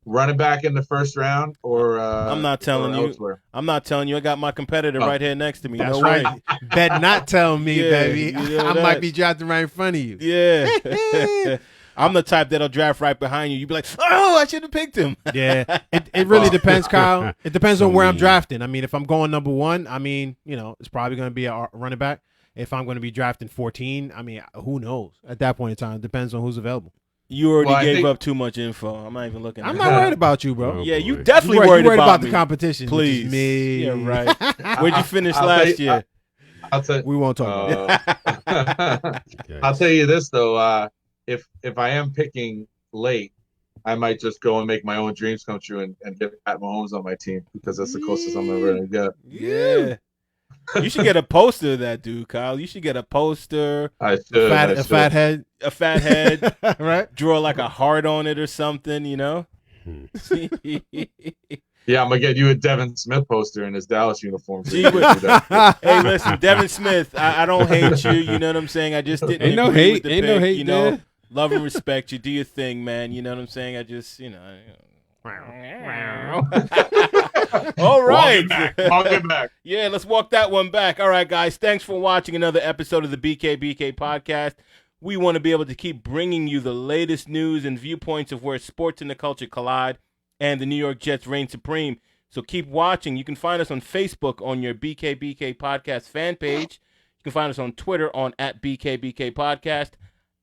running back in the first round or? I'm not telling or you. elsewhere? I'm not telling you. I got my competitor Oh. right here next to me. That's No right. way. Bet not tell me, Yeah, baby. you know I that. might be drafting right in front of you. Yeah. I'm the type that'll draft right behind you. You'd be like, oh, I should have picked him. Yeah, it really depends, Kyle. It depends on where I'm mean. drafting. I mean, if I'm going number 1, I mean, it's probably going to be a running back. If I'm going to be drafting 14, I mean, who knows? At that point in time, it depends on who's available. You already Well, I gave think- up too much info. I'm not even looking at I'm it. not worried about you, bro. Oh, Yeah, you boy. definitely You worried about about the me. competition. which is Please. me. Yeah, right. Where'd you finish I'll last tell you- year? I'll tell We won't talk about it. I'll tell you this though, if I am picking late, I might just go and make my own dreams come true and get Pat Mahomes on my team because that's the closest I'm ever gonna get. Yeah. You should get a poster of that dude, Kyle. You should get a poster, I should. A fat head, a fat head, right? draw like a heart on it or something, you know? Yeah, I'm gonna get you a Devin Smith poster in his Dallas uniform. Gee whiz. Hey, listen, Devin Smith, I don't hate you. You know what I'm saying? I just didn't Ain't no agree hate. with the Ain't pick, no hate you know? there. Love and respect you. Do your thing, man. You know what I'm saying? I just, you know. All right. Walk it back. Yeah, let's walk that one back. All right, guys. Thanks for watching another episode of the BKBK podcast. We want to be able to keep bringing you the latest news and viewpoints of where sports and the culture collide and the New York Jets reign supreme. So keep watching. You can find us on Facebook on your BKBK podcast fan page. You can find us on Twitter on @BKBK podcast,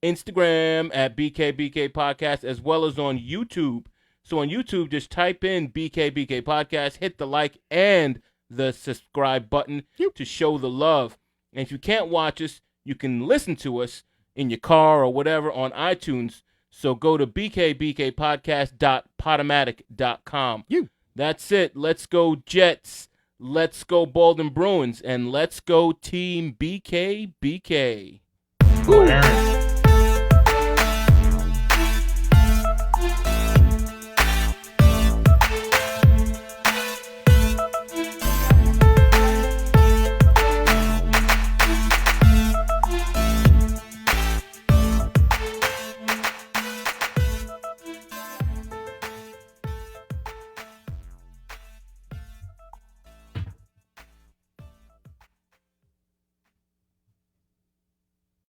Instagram @BKBK podcast, as well as on YouTube. So on YouTube, just type in BKBK podcast, hit the like and the subscribe button to show the love. And if you can't watch us, you can listen to us in your car or whatever on iTunes. So go to bkbkpodcast.podomatic.com. That's it. Let's go Jets. Let's go Baldwin Bruins. And let's go Team BKBK. Go Aaron.